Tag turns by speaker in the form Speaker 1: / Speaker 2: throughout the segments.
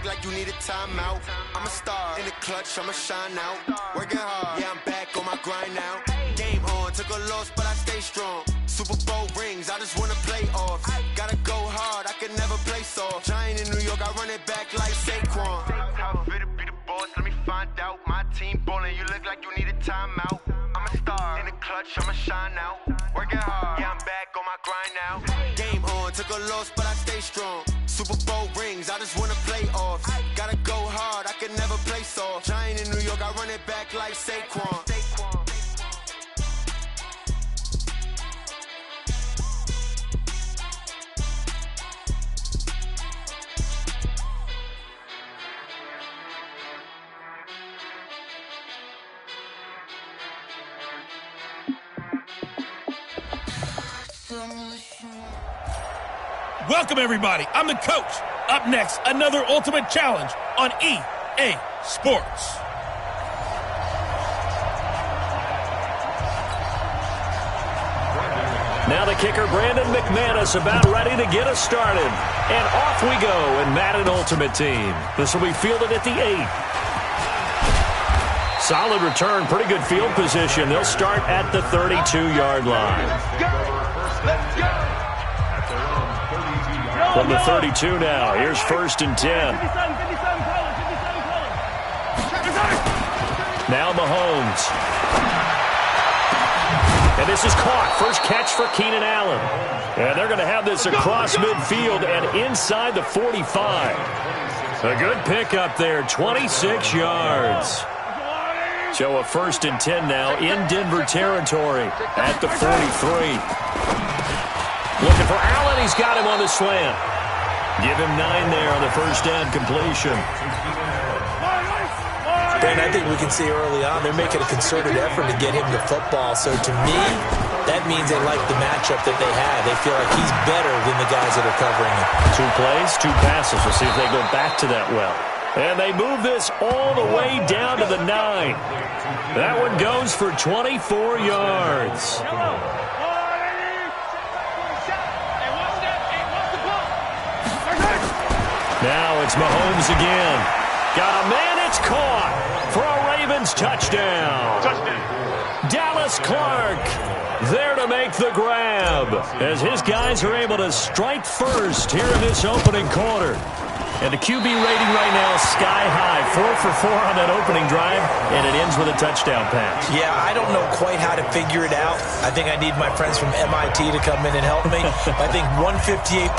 Speaker 1: like you need a timeout. I'm a star in the clutch, I'ma shine out. Working hard, yeah, I'm back on my grind now. Game on, took a loss, but I stay strong. Super Bowl rings, I just wanna play off. Gotta go hard, I can never play soft. Giant in New York, I run it back like Saquon. How fit to be the boss, let me find out. My team ballin', you look like you need a timeout. I'm a star in the clutch, I'ma shine out. Working hard, yeah, I'm back on my grind now. Game on, took a loss, but I stay strong. Super Bowl rings, I just wanna play off. Gotta go hard, I can never play soft. Giant in New York, I run it back like Saquon.
Speaker 2: Welcome, everybody. I'm the coach. Up next, another ultimate challenge on EA Sports.
Speaker 3: Now the kicker, Brandon McManus, about ready to get us started. And off we go in Madden Ultimate Team. This will be fielded at the 8. Solid return, pretty good field position. They'll start at the 32-yard line.
Speaker 4: Let's go.
Speaker 3: From the 32 now, here's 1st and 10. Now Mahomes. And this is caught. First catch for Keenan Allen. And they're going to have this across midfield and inside the 45. A good pickup there, 26 yards. So a 1st and 10 now in Denver territory at the 43. Looking for Allen. He's got him on the slant. Give him 9 there on the first down completion.
Speaker 5: Ben, I think we can see early on they're making a concerted effort to get him the football. So to me, that means they like the matchup that they have. They feel like he's better than the guys that are covering him.
Speaker 3: 2 plays, 2 passes. We'll see if they go back to that well. And they move this all the way down to the 9. That one goes for 24 yards. Now it's Mahomes again. Got a man, it's caught for a Ravens touchdown. Dallas Clark there to make the grab as his guys are able to strike first here in this opening quarter. And the QB rating right now is sky high. 4 for 4 on that opening drive, and it ends with a touchdown pass.
Speaker 5: Yeah, I don't know quite how to figure it out. I think I need my friends from MIT to come in and help me. I think 158.3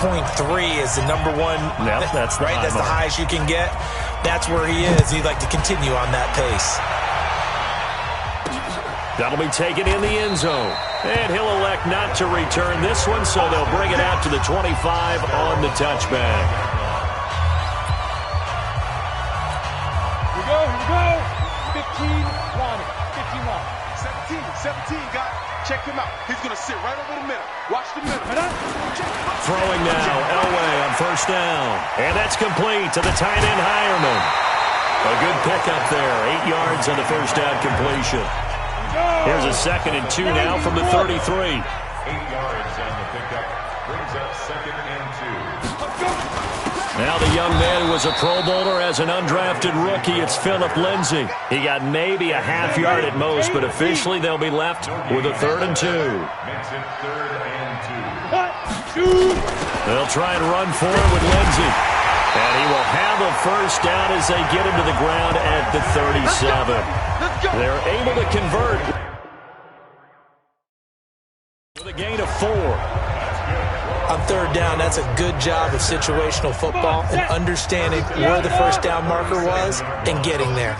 Speaker 5: is the number one.
Speaker 3: Yep, that's the
Speaker 5: right. That's the highest you can get. That's where he is. He'd like to continue on that pace.
Speaker 3: That'll be taken in the end zone. And he'll elect not to return this one, so they'll bring it out to the 25 on the touchback.
Speaker 4: Here we go. 15 Ronnie. 15 Ronnie. 17 got it. Check him out. He's going to sit right over the middle. Watch the middle.
Speaker 3: Throwing now, Elway on first down. And that's complete to the tight end, Hireman. A good pickup there. 8 yards on the first down completion. Here's a 2nd and 2 now from the 33.
Speaker 6: 8 yards on the pickup. Brings up 2nd and 2.
Speaker 3: Now the young man who was a Pro Bowler as an undrafted rookie, it's Phillip Lindsay. He got maybe a half yard at most, but officially they'll be left with a 3rd and 2.
Speaker 6: Makes it 3rd and 2.
Speaker 3: They'll try and run for it with Lindsay. And he will have a first down as they get him to the ground at the 37. They're able to convert with a gain of 4.
Speaker 5: On 3rd down, that's a good job of situational football and understanding where the first down marker was and getting there.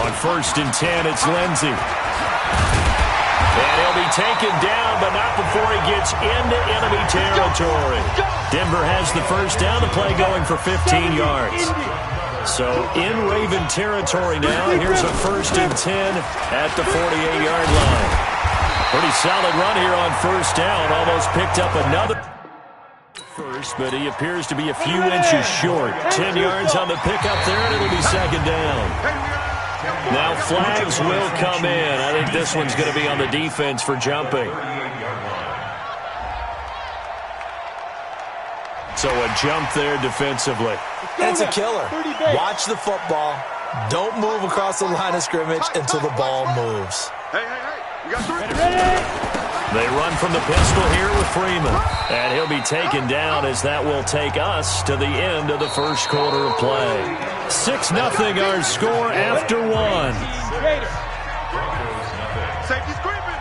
Speaker 3: On 1st and 10, it's Lindsay. And he'll be taken down, but not before he gets into enemy territory. Denver has the first down, the play going for 15 yards. So in Raven territory now, here's a 1st and 10 at the 48-yard line. Pretty solid run here on first down. Almost picked up another first, but he appears to be a few inches short. 10 yards on the pickup there, and it'll be 2nd down. Now flags will come in. I think this one's going to be on the defense for jumping. So a jump there defensively.
Speaker 5: That's a killer. Watch the football. Don't move across the line of scrimmage until the ball moves.
Speaker 4: Hey, we got 3.
Speaker 3: They run from the pistol here with Freeman. And he'll be taken down as that will take us to the end of the first quarter of play. 6-0 our score after 1.
Speaker 4: Safety screaming.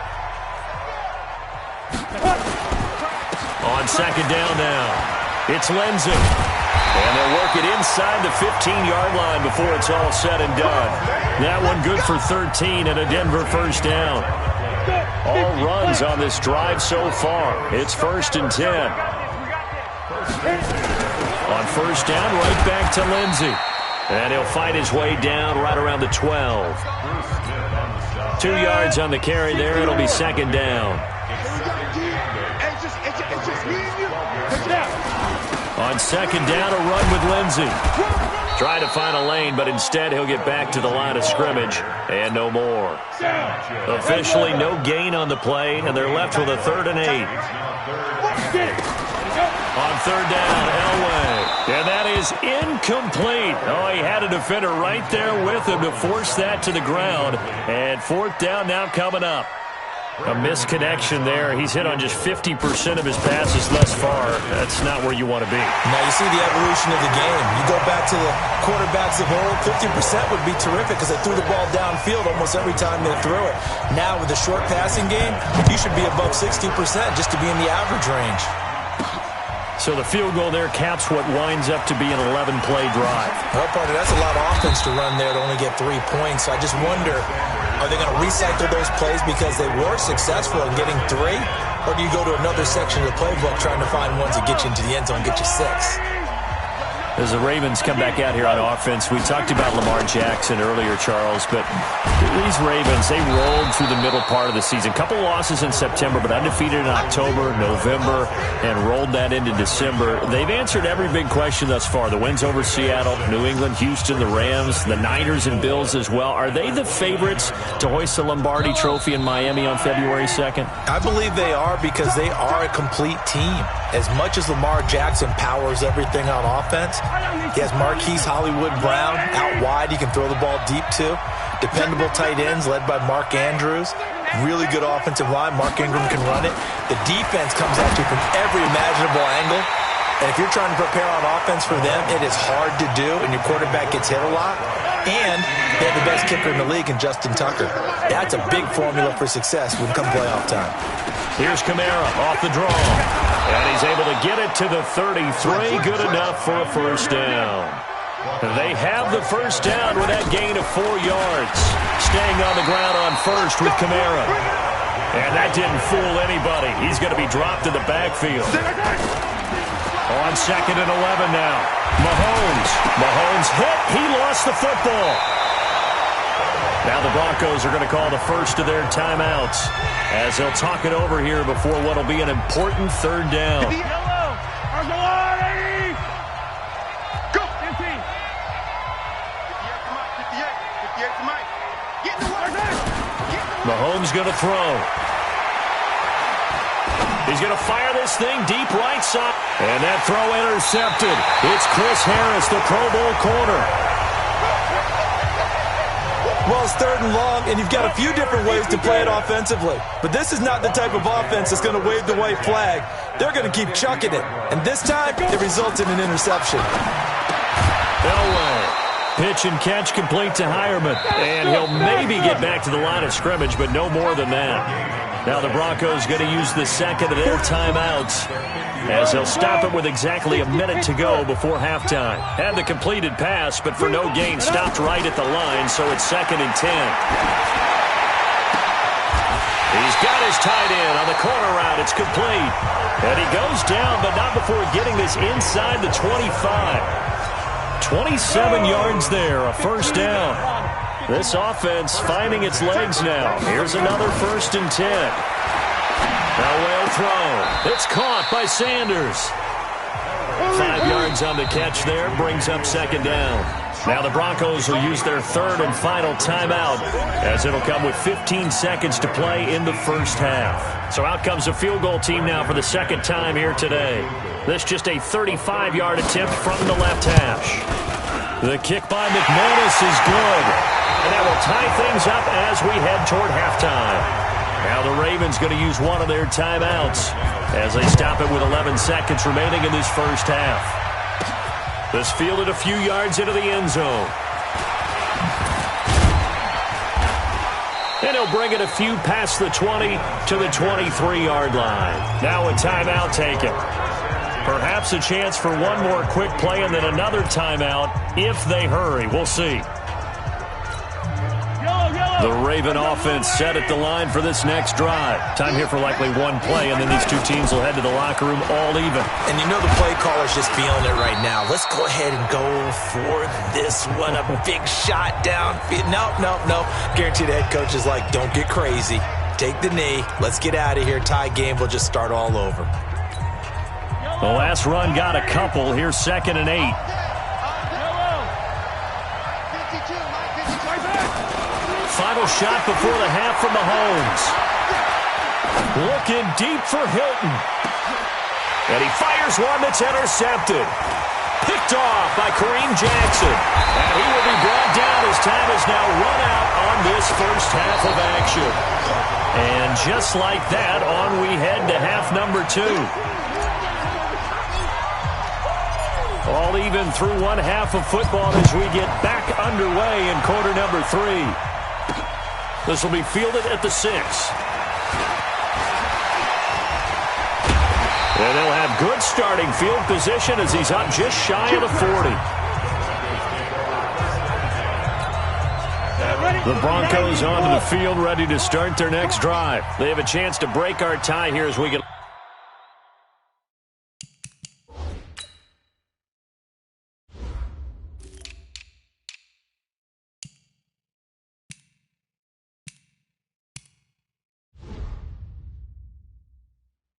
Speaker 3: On second down now. It's Lindsey. And they'll work it inside the 15-yard line before it's all said and done. That one good for 13 and a Denver first down. All runs on this drive so far. It's 1st and 10. On first down, right back to Lindsey. And he'll fight his way down right around the 12. 2 yards on the carry there. It'll be second down. On second down, a run with Lindsey. Trying to find a lane, but instead he'll get back to the line of scrimmage, and no more. Officially no gain on the play, and they're left with a 3rd and 8. On third down, Elway. And that is incomplete. Oh, he had a defender right there with him to force that to the ground. And 4th down now coming up. A misconnection there. He's hit on just 50% of his passes thus far. That's not where you want to be.
Speaker 5: Now you see the evolution of the game. You go back to the quarterbacks of old, 50% would be terrific because they threw the ball downfield almost every time they threw it. Now with the short passing game, you should be above 60% just to be in the average range.
Speaker 3: So the field goal there caps what winds up to be an 11-play drive.
Speaker 5: Well, partner, that's a lot of offense to run there to only get 3 points. I just wonder, are they going to recycle those plays because they were successful in getting 3? Or do you go to another section of the playbook trying to find ones that get you into the end zone and get you 6?
Speaker 3: As the Ravens come back out here on offense, we talked about Lamar Jackson earlier, Charles, but these Ravens, they rolled through the middle part of the season. Couple losses in September, but undefeated in October, November, and rolled that into December. They've answered every big question thus far. The wins over Seattle, New England, Houston, the Rams, the Niners and Bills as well. Are they the favorites to hoist the Lombardi Trophy in Miami on February 2nd?
Speaker 5: I believe they are because they are a complete team. As much as Lamar Jackson powers everything on offense, he has Marquise Hollywood Brown out wide. He can throw the ball deep too. Dependable tight ends led by Mark Andrews. Really good offensive line. Mark Ingram can run it. The defense comes at you from every imaginable angle. And if you're trying to prepare on offense for them, it is hard to do, and your quarterback gets hit a lot. And they have the best kicker in the league in Justin Tucker. That's a big formula for success when come playoff time.
Speaker 3: Here's Kamara off the draw. And he's able to get it to the 33. Good enough for a first down. They have the first down with that gain of 4 yards. Staying on the ground on first with Kamara. And that didn't fool anybody. He's going to be dropped in the backfield. On second and 11 now. Mahomes hit. He lost the football. Now the Broncos are going to call the first of their timeouts as they'll talk it over here before what will be an important third down.
Speaker 4: Go! 58.
Speaker 3: Mahomes going to throw. He's going to fire this thing deep right side. And that throw intercepted. It's Chris Harris, the Pro Bowl corner.
Speaker 5: Well, it's 3rd and long, and you've got a few different ways to play it offensively. But this is not the type of offense that's going to wave the white flag. They're going to keep chucking it. And this time, it results in an interception.
Speaker 3: Elway. Pitch and catch complete to Hireman. And he'll maybe get back to the line of scrimmage, but no more than that. Now the Broncos going to use the second of their timeouts as they'll stop it with exactly a minute to go before halftime. Had the completed pass, but for no gain, stopped right at the line, so it's 2nd and 10. He's got his tight end on the corner route. It's complete. And he goes down, but not before getting this inside the 25. 27 yards there, a first down. This offense finding its legs now. Here's another 1st and 10. Elway will throw. It's caught by Sanders. 5 yards on the catch there. Brings up 2nd down. Now the Broncos will use their 3rd and final timeout as it'll come with 15 seconds to play in the first half. So out comes the field goal team now for the 2nd time here today. This just a 35-yard attempt from the left hash. The kick by McManus is good. And that will tie things up as we head toward halftime. Now the Ravens going to use one of their timeouts as they stop it with 11 seconds remaining in this first half. This fielded a few yards into the end zone. And he'll bring it a few past the 20 to the 23-yard line. Now a timeout taken. Perhaps a chance for one more quick play and then another timeout if they hurry. We'll see. The Raven offense set at the line for this next drive. Time here for likely one play, and then these two teams will head to the locker room all even.
Speaker 5: And you know the play caller's just feeling it right now. Let's go ahead and go for this one. A big shot downfield. Nope. Guarantee the head coach is like, don't get crazy. Take the knee. Let's get out of here. Tie game. We'll just start all over.
Speaker 3: The last run got a couple. Here's 2nd and 8. Final shot before the half from Mahomes. Looking deep for Hilton. And he fires one that's intercepted. Picked off by Kareem Jackson. And he will be brought down as time is now run out on this first half of action. And just like that, on we head to half number 2. All even through one half of football as we get back underway in quarter number 3. This will be fielded at the 6. And they'll have good starting field position as he's up just shy of the 40. The Broncos onto the field ready to start their next drive. They have a chance to break our tie here as we get...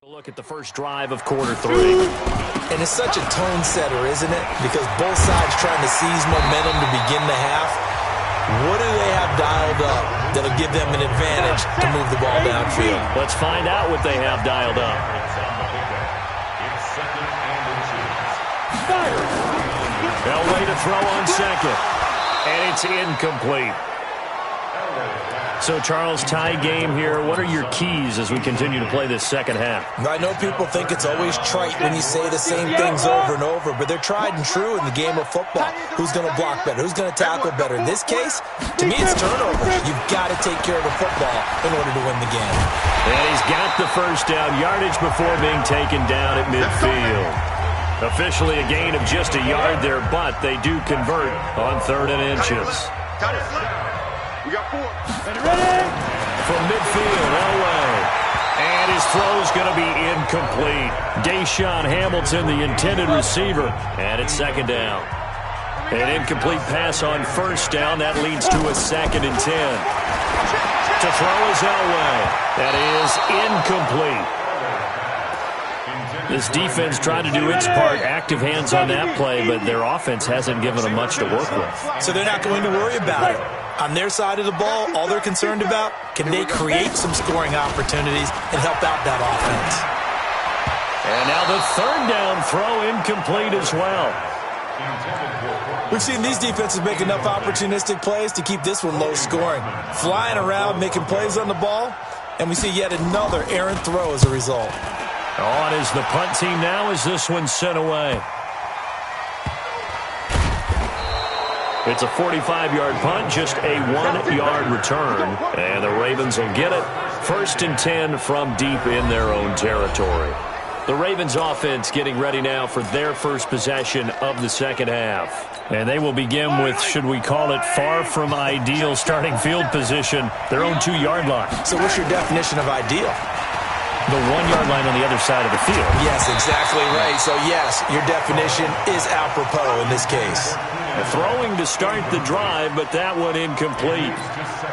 Speaker 3: Look at the first drive of quarter 3.
Speaker 5: And it's such a tone setter, isn't it? Because both sides trying to seize momentum to begin the half. What do they have dialed up that'll give them an advantage to move the ball downfield?
Speaker 3: Let's find out what they have dialed up. Elway to throw on 2nd. And it's incomplete. So, Charles, tie game here. What are your keys as we continue to play this second half?
Speaker 5: I know people think it's always trite when you say the same things over and over, but they're tried and true in the game of football. Who's going to block better? Who's going to tackle better? In this case, to me, it's turnovers. You've got to take care of the football in order to win the game.
Speaker 3: And he's got the first down yardage before being taken down at midfield. Officially a gain of just a yard there, but they do convert on 3rd and inches.
Speaker 4: We got 4.
Speaker 3: From midfield, Elway. And his throw's going to be incomplete. Deshaun Hamilton, the intended receiver. And it's 2nd down. An incomplete pass on 1st down. That leads to a 2nd and 10. To throw is Elway. That is incomplete. This defense tried to do its part, active hands on that play, but their offense hasn't given them much to work with.
Speaker 5: So they're not going to worry about it. On their side of the ball, all they're concerned about, can they create some scoring opportunities and help out that offense?
Speaker 3: And now the 3rd down throw incomplete as well.
Speaker 5: We've seen these defenses make enough opportunistic plays to keep this one low scoring. Flying around, making plays on the ball, and we see yet another errant throw as a result.
Speaker 3: On is the punt team now as this one's sent away. It's a 45-yard punt, just a 1-yard return. And the Ravens will get it. 1st and 10 from deep in their own territory. The Ravens offense getting ready now for their first possession of the second half. And they will begin with, should we call it, far from ideal starting field position, their own 2-yard line.
Speaker 5: So what's your definition of ideal?
Speaker 3: The 1-yard line on the other side of the field.
Speaker 5: Yes, exactly right. So, yes, your definition is apropos in this case.
Speaker 3: Throwing to start the drive, but that one incomplete.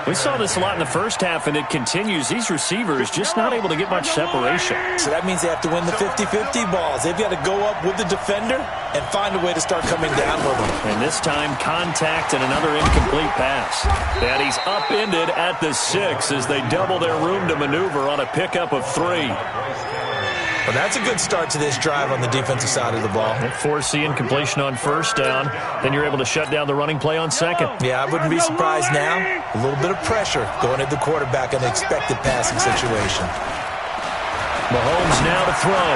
Speaker 3: We saw this a lot in the first half, and it continues. These receivers just not able to get much separation.
Speaker 5: So that means they have to win the 50-50 balls. They've got to go up with the defender and find a way to start coming down with them.
Speaker 3: And this time, contact and another incomplete pass. And he's upended at the 6 as they double their room to maneuver on a pickup of 3.
Speaker 5: Well, that's a good start to this drive on the defensive side of the ball.
Speaker 3: Force the incompletion on first down. Then you're able to shut down the running play on second.
Speaker 5: Yeah, I wouldn't be surprised now. A little bit of pressure going at the quarterback in an expected passing situation.
Speaker 3: Mahomes now to throw.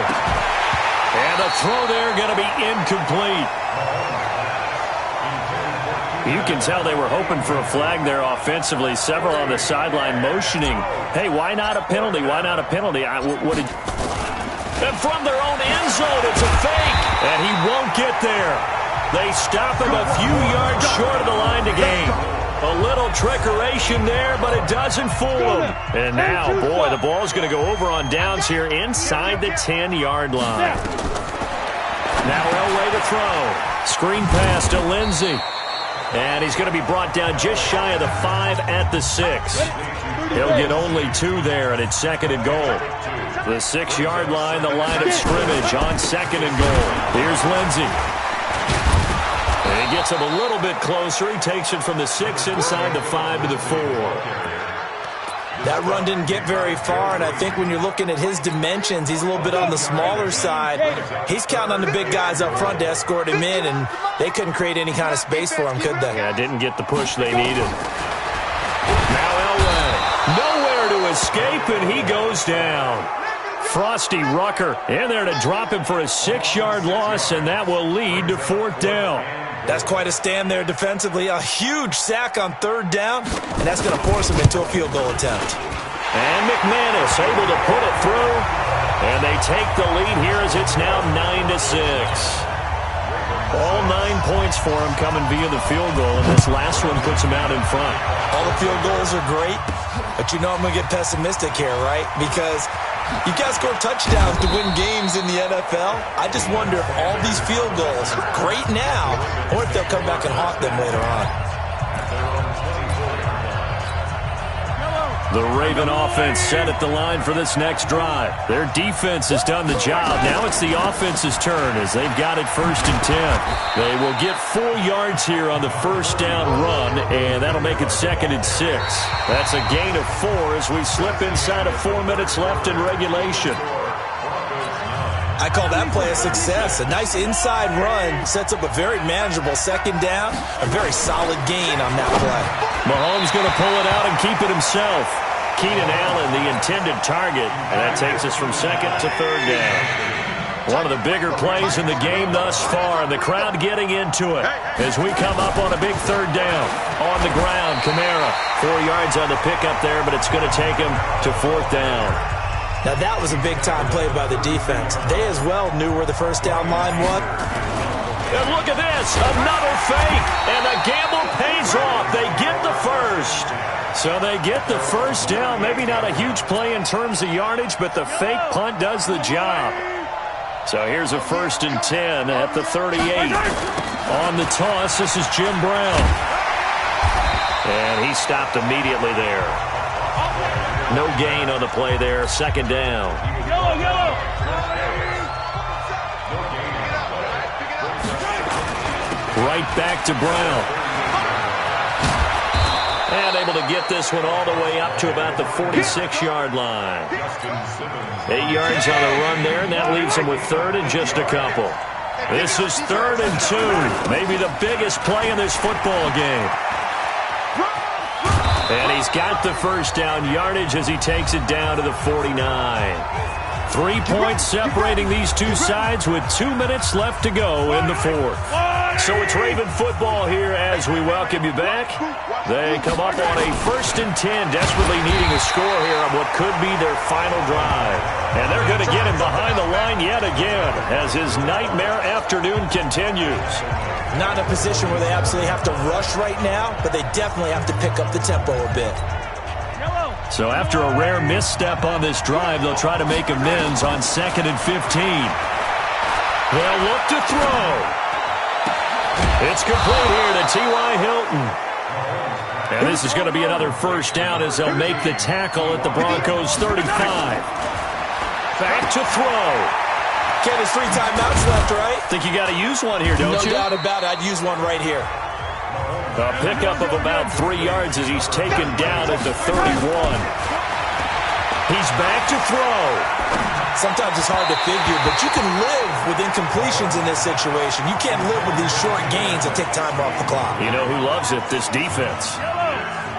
Speaker 3: And the throw there going to be incomplete. You can tell they were hoping for a flag there offensively. Several on the sideline motioning, hey, why not a penalty? Why not a penalty? And from their own end zone, it's a fake. And he won't get there. They stop him a few yards short of the line to gain. A little trickeration there, but it doesn't fool him. And now, boy, the ball's going to go over on downs here inside the 10-yard line. Now Elway to throw. Screen pass to Lindsey. And he's going to be brought down just shy of the 5 at the 6. He'll get only 2 there, and it's second and goal. The 6-yard line, the line of scrimmage on second and goal. Here's Lindsey. And he gets him a little bit closer. He takes it from the 6 inside the 5 to the 4.
Speaker 5: That run didn't get very far, and I think when you're looking at his dimensions, he's a little bit on the smaller side. He's counting on the big guys up front to escort him in, and they couldn't create any kind of space for him, could they?
Speaker 3: Yeah, didn't get the push they needed. Now Elway, nowhere to escape, and he goes down. Frosty Rucker in there to drop him for a 6-yard loss, and that will lead to 4th down.
Speaker 5: That's quite a stand there defensively. A huge sack on 3rd down, and that's going to force him into a field goal attempt.
Speaker 3: And McManus able to put it through, and they take the lead here as it's now 9-6. All 9 points for him coming via the field goal, and this last one puts him out in front.
Speaker 5: All the field goals are great, but you know I'm going to get pessimistic here, right? Because you got to score touchdowns to win games in the NFL. I just wonder if all these field goals are great now, or if they'll come back and haunt them later on.
Speaker 3: The Raven offense set at the line for this next drive. Their defense has done the job. Now it's the offense's turn as they've got it 1st and 10. They will get 4 yards here on the 1st down run, and that'll make it 2nd and 6. That's a gain of 4 as we slip inside of 4 minutes left in regulation.
Speaker 5: I call that play a success. A nice inside run sets up a very manageable 2nd down. A very solid gain on that play.
Speaker 3: Mahomes going to pull it out and keep it himself. Keenan Allen, the intended target, and that takes us from 2nd to 3rd down. One of the bigger plays in the game thus far, and the crowd getting into it as we come up on a big 3rd down. On the ground, Kamara, 4 yards on the pickup there, but it's going to take him to 4th down.
Speaker 5: Now that was a big-time play by the defense. They as well knew where the 1st down line was.
Speaker 3: And look at this, another fake, and the gamble pays off. They get the 1st. So they get the 1st down. Maybe not a huge play in terms of yardage, but the fake punt does the job. So here's a 1st and 10 at the 38. On the toss, this is Jim Brown. And he stopped immediately there. No gain on the play there, 2nd down. Right back to Brown. And able to get this one all the way up to about the 46-yard line. 8 yards on the run there, and that leaves him with 3rd and just a couple. This is 3rd and 2. Maybe the biggest play in this football game. And he's got the 1st down yardage as he takes it down to the 49. 3 points separating these two sides with 2 minutes left to go in the 4th. So it's Raven football here as we welcome you back. They come up on a 1st and 10, desperately needing a score here on what could be their final drive. And they're going to get him behind the line yet again as his nightmare afternoon continues.
Speaker 5: Not in a position where they absolutely have to rush right now, but they definitely have to pick up the tempo a bit.
Speaker 3: So after a rare misstep on this drive, they'll try to make amends on 2nd and 15. They'll look to throw. It's complete here to T.Y. Hilton. And this is going to be another 1st down as they'll make the tackle at the Broncos' 35. Back to throw.
Speaker 5: Ken, there's 3 timeouts left, right?
Speaker 3: Think you got to use one here, don't you?
Speaker 5: No doubt about it. I'd use one right here.
Speaker 3: A pickup of about 3 yards as he's taken down at the 31. He's back to throw.
Speaker 5: Sometimes it's hard to figure, but you can live with incompletions in this situation. You can't live with these short gains that take time off the clock.
Speaker 3: You know who loves it? This defense.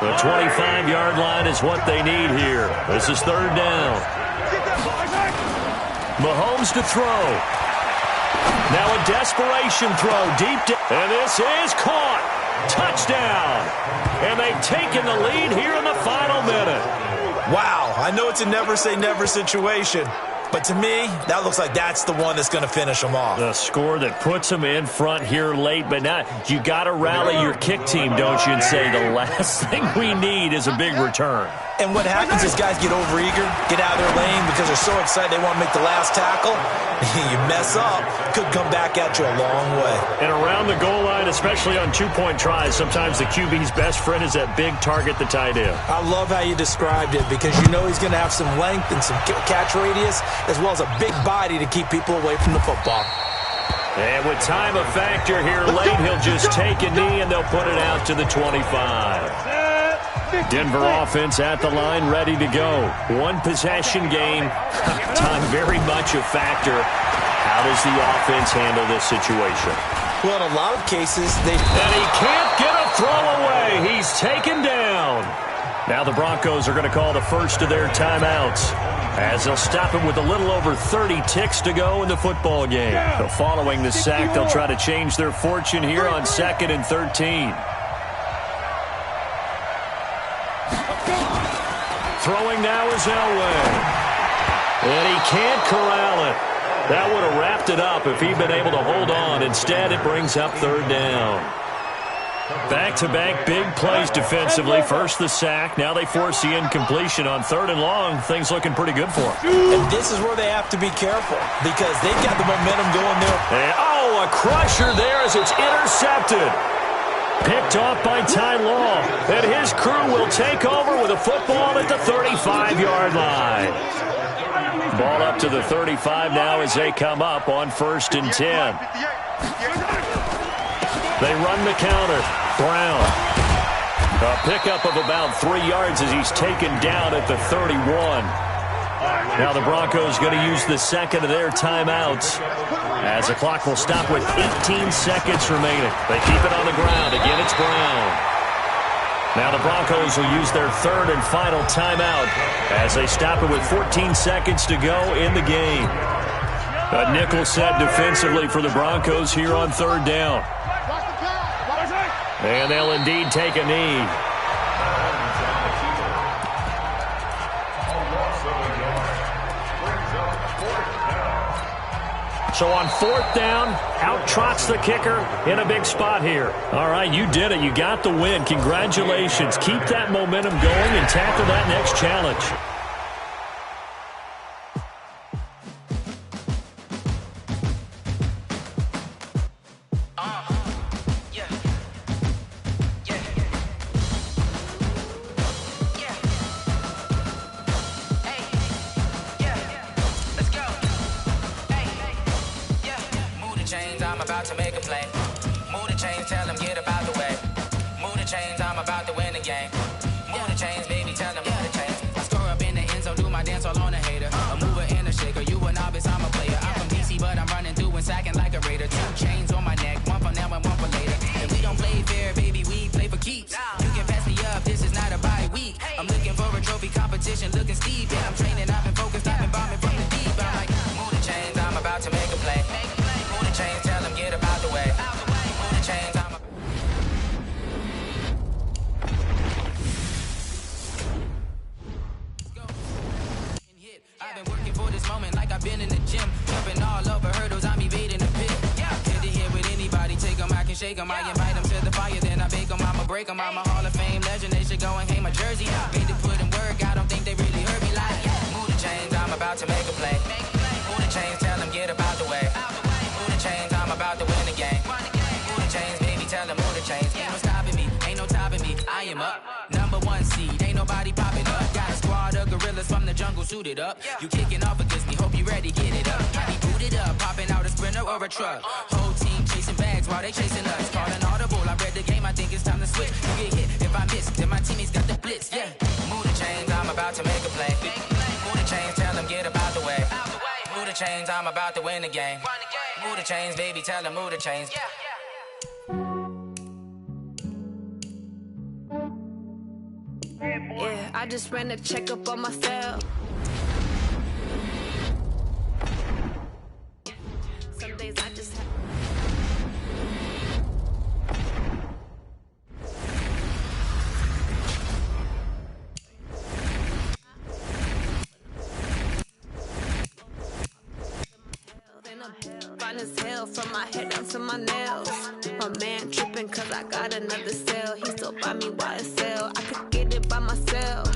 Speaker 3: The 25-yard line is what they need here. This is third down. Mahomes to throw. Now a desperation throw deep down. And this is caught. Touchdown. And they've taken the lead here in the final minute.
Speaker 5: Wow, I know it's a never-say-never situation, but to me, that looks like that's the one that's going to finish them off.
Speaker 3: The score that puts them in front here late, but now you got to rally your kick team, don't you, and say the last thing we need is a big return.
Speaker 5: And what happens is guys get overeager, get out of their lane because they're so excited they want to make the last tackle. You mess up, could come back at you a long way.
Speaker 3: And around the goal line, especially on two-point tries, sometimes the QB's best friend is that big target, the tight end.
Speaker 5: I love how you described it because you know he's going to have some length and some catch radius as well as a big body to keep people away from the football.
Speaker 3: And with time a factor here late, he'll just take a knee and they'll put it out to the 25. Denver offense at the line, ready to go. One possession game. Time very much a factor. How does the offense handle this situation?
Speaker 5: Well, in a lot of cases,
Speaker 3: And he can't get a throw away. He's taken down. Now the Broncos are going to call the first of their timeouts, as they'll stop it with a little over 30 ticks to go in the football game. So following the sack, they'll try to change their fortune here on 2nd and 13. Throwing now is Elway. And he can't corral it. That would have wrapped it up if he'd been able to hold on. Instead, it brings up third down. Back-to-back big plays defensively. First the sack. Now they force the incompletion on 3rd and long. Things looking pretty good for them.
Speaker 5: And this is where they have to be careful because they've got the momentum going there.
Speaker 3: And, a crusher there as it's intercepted. Picked off by Ty Law. And his crew will take over with a football at the 35-yard line. Ball up to the 35 now as they come up on 1st and 10. They run the counter. Brown. A pickup of about 3 yards as he's taken down at the 31. Now the Broncos going to use the second of their timeouts as the clock will stop with 18 seconds remaining. They keep it on the ground. Again, it's Brown. Now the Broncos will use their 3rd and final timeout as they stop it with 14 seconds to go in the game. A nickel set defensively for the Broncos here on 3rd down. And they'll indeed take a knee. So on 4th down, out trots the kicker in a big spot here. All right, you did it. You got the win. Congratulations. Keep that momentum going and tackle that next challenge.
Speaker 7: Looking steep, yeah, I'm training, I've been focused, I've been bombing from the deep. I'm like, move the chains, I'm about to make a play. Move the chains, tell them get about the way. Move the chains, I'm I've been working for this moment like I've been in the gym. Jumping all over hurdles, I'm evading the pit. Head to head with anybody, take them, I can shake them. I invite them to the fire, then I bake them, I'ma break them. I'm a Hall of Fame legend, they should go and hang my jersey. Made to put in work, I don't think they really heard me like, move the chains, I'm about to make a play. Move the chains, tell them get about the way. Move the chains, I'm about to win the game. Move the chains, baby, tell them move the chains. Ain't no stopping me, ain't no topping me, I am up. #1 seed, ain't nobody popping up. Got a squad of gorillas from the jungle suited up. You kicking off against me, hope you ready, get it up. I be booted up, popping out a Sprinter or a truck. Whole team chasing bags while they chasing us. Calling audible, I read the game, I think it's time to switch. You get hit, if I miss, then my teammates got the blitz, yeah. Move the chains, I'm about to make a play. Move the chains, tell them get about the way. chains, I'm about to win the game. Move the chains, baby, tell them move the chains.
Speaker 8: Yeah, I just ran a checkup on myself. Some days I just have. Fine as hell from my head down to my nails. My man tripping cause I got another cell. He still buy me YSL. I could get it by myself.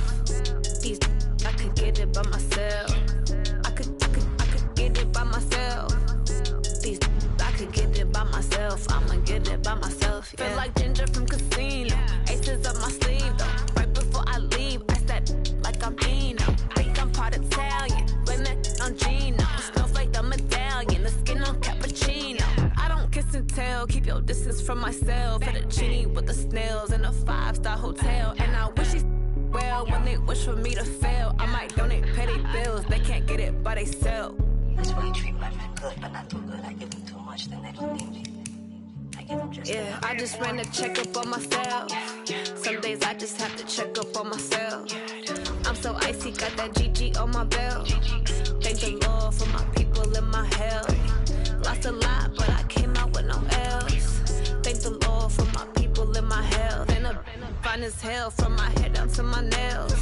Speaker 8: These I could get it by myself. I could get it by myself. These I could get it by myself. I'ma get it by myself. Yeah. Feel like Ginger from Casino. Aces up my sleeve though. Right before I leave, I said like I'm Dino. Think I'm part Italian. Blame that on Gino. Snowflake the medallion. The skin on cappuccino. I don't kiss and tell. Keep your distance from myself. At a genie with the snails in a 5-star hotel. And I wish he's well when they wish for me to fail. I might donate petty bills. They can't get it by they sell.
Speaker 9: That's why you treat my men good, but not too good. I give them too much, then they don't need me. I give them just
Speaker 8: yeah, I just ran a checkup on myself. Some days I just have to check up on myself. I'm so icy, got that GG on my belt. Thank the Lord for my people in my hell. Lost a lot, but I came out with no L's. Thank the Lord for my people in my hell. Been fine as hell from my head down to my nails.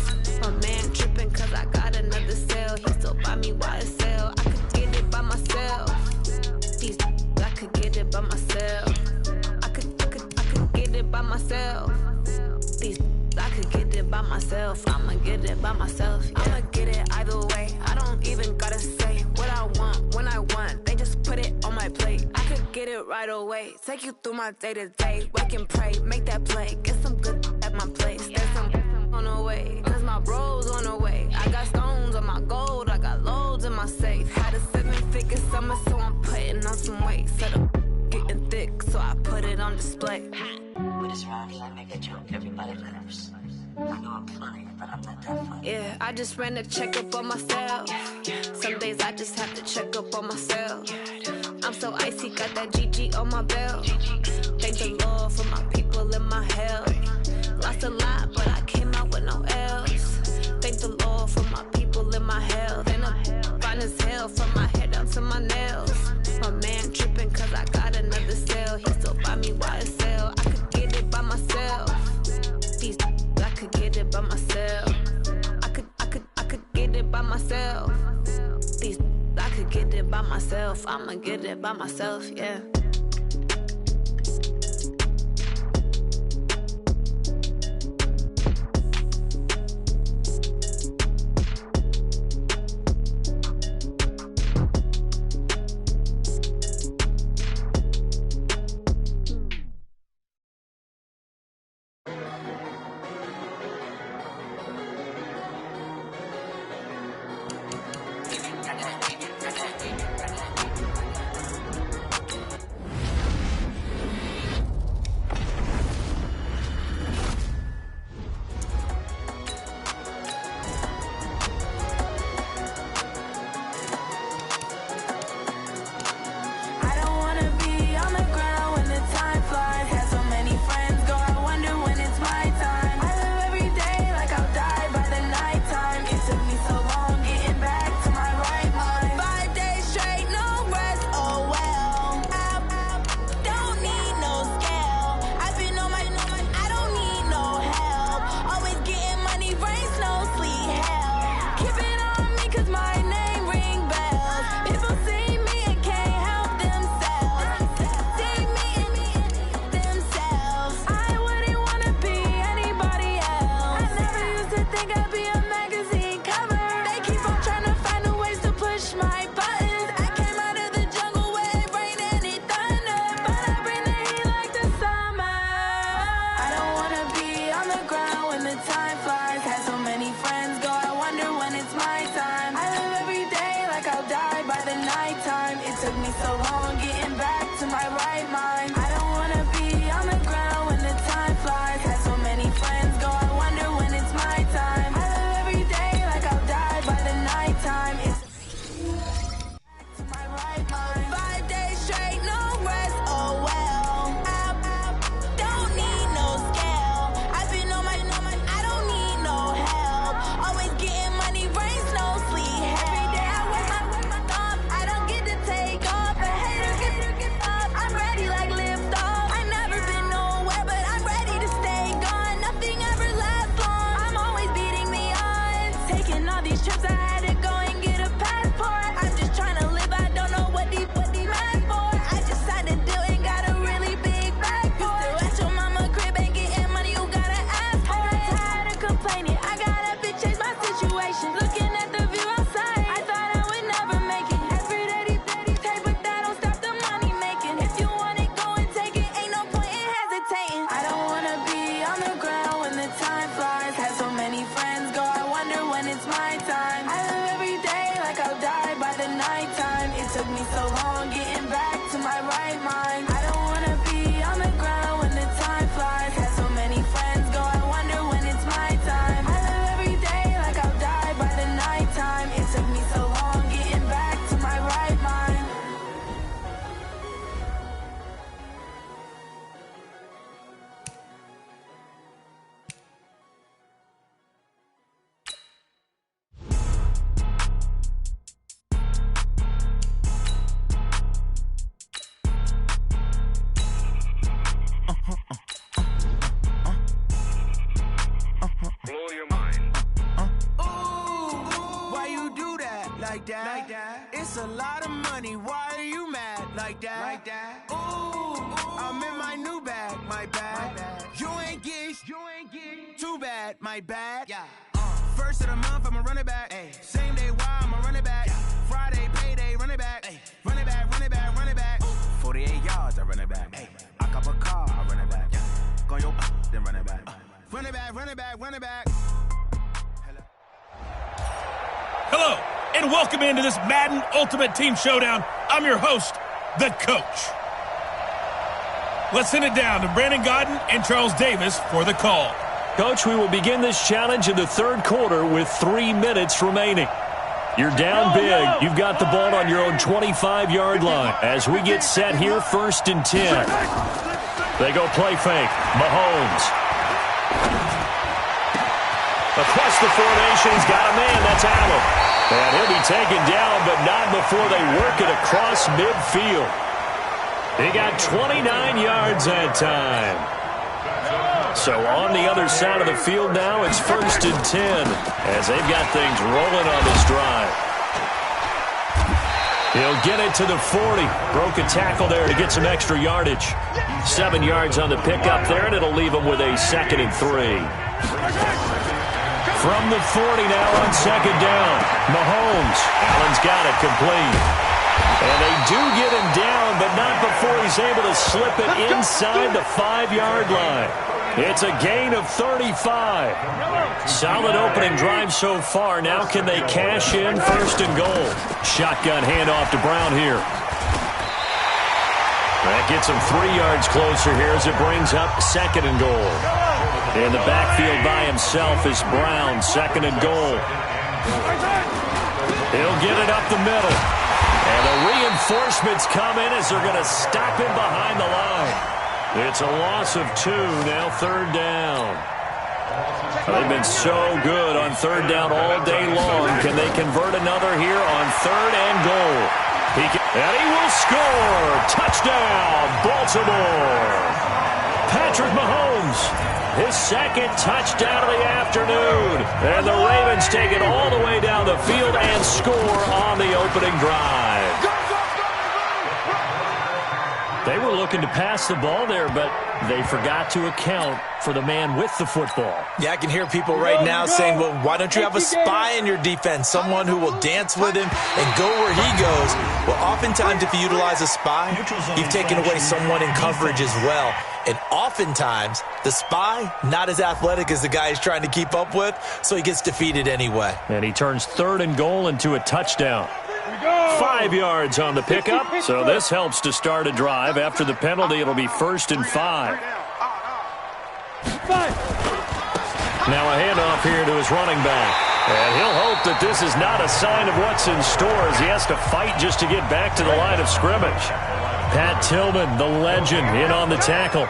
Speaker 8: My man tripping cause I got another cell. He still buy me YSL. I could get it by myself. These I could get it by myself. I could get it by myself. These I could get it by myself. I'ma get it by myself. Yeah. I'ma get it either way. I don't even gotta say what I want when I want. They just put it on my plate. I could get it right away. Take you through my day to day. Wake and pray, make that play. Get some good at my place. There's some on the way. Cause my bros on the way. I got stones on my gold. I got loads in my safe. Had a 7-figure summer, so I'm putting on some weight. Set up getting thick, so I put it on display.
Speaker 9: With this round here, I make a joke, everybody laughs. I know I'm funny, but I'm not that funny.
Speaker 8: Yeah, I just ran a checkup on myself. Some days I just have to check up on myself. I'm so icy, got that GG on my belt. Thank the Lord for my people in my hell. Lost a lot, but I came out with no L's. Thank the Lord for my people in my hell. Then I'm fine as hell from my head down to my nails. My man tripping cause I got another cell. He still buy me YSL. I could get it by myself. These I could get it by myself. I could get it by myself. These I could get it by myself. I'ma get it by myself, yeah. mind. I don't wanna be on the ground when the time flies. Had so many friends go, I wonder when it's my time. I live every day like I'll die by the nighttime. It took me so long getting back to my right mind.
Speaker 1: Blow your mind.
Speaker 10: Why you do that like that? It's a lot of money. Why are you mad like that? Ooh, I'm in my new bag, my bad. You ain't get too bad, my bad. Yeah. First of the month, I'ma run it back. Ay. Same day, why I'ma run it back. Yeah. Friday, payday, run it back. Ay. Run it back, run it back, run it back. 48 yards, I run it back. Ay. I cop a car, I run it back. Yeah. Go yo, then run it back. Run it back, run it back, run it back.
Speaker 2: Hello, and welcome into this Madden Ultimate Team Showdown. I'm your host, the Coach. Let's send it down to Brandon Godden and Charles Davis for the call.
Speaker 3: Coach, we will begin this challenge in the third quarter with 3 minutes remaining. You're down big. You've got the ball on your own 25-yard line. As we get set here, 1st and 10. They go play fake. Mahomes. Across the formation, he's got a man. That's Allen. And he'll be taken down, but not before they work it across midfield. He got 29 yards that time. So on the other side of the field now, it's 1st and 10 as they've got things rolling on this drive. He'll get it to the 40. Broke a tackle there to get some extra yardage. 7 yards on the pickup there, and it'll leave him with a 2nd and 3. From the 40 now on 2nd down. Mahomes. Allen's got it complete. And they do get him down, but not before he's able to slip it inside the 5-yard line. It's a gain of 35. Solid opening drive so far. Now can they cash in 1st and goal? Shotgun handoff to Brown here. That gets him 3 yards closer here as it brings up 2nd and goal. In the backfield by himself is Brown, 2nd and goal. He'll get it up the middle. And the reinforcements come in as they're going to stop him behind the line. It's a loss of 2, now 3rd down. They've been so good on 3rd down all day long. Can they convert another here on 3rd and goal? And he will score! Touchdown, Baltimore! Patrick Mahomes, his 2nd touchdown of the afternoon. And the Ravens take it all the way down the field and score on the opening drive. They were looking to pass the ball there, but they forgot to account for the man with the football.
Speaker 5: Yeah, I can hear people right now saying, well, why don't you have a spy in your defense, someone who will dance with him and go where he goes? Well, oftentimes if you utilize a spy, you've taken away someone in coverage as well. And oftentimes, the spy, not as athletic as the guy he's trying to keep up with, so he gets defeated anyway.
Speaker 3: And he turns 3rd and goal into a touchdown. 5 yards on the pickup, so this helps to start a drive. After the penalty, it'll be 1st and 5. Now a handoff here to his running back. And he'll hope that this is not a sign of what's in store as he has to fight just to get back to the line of scrimmage. Pat Tillman, the legend, in on the tackle.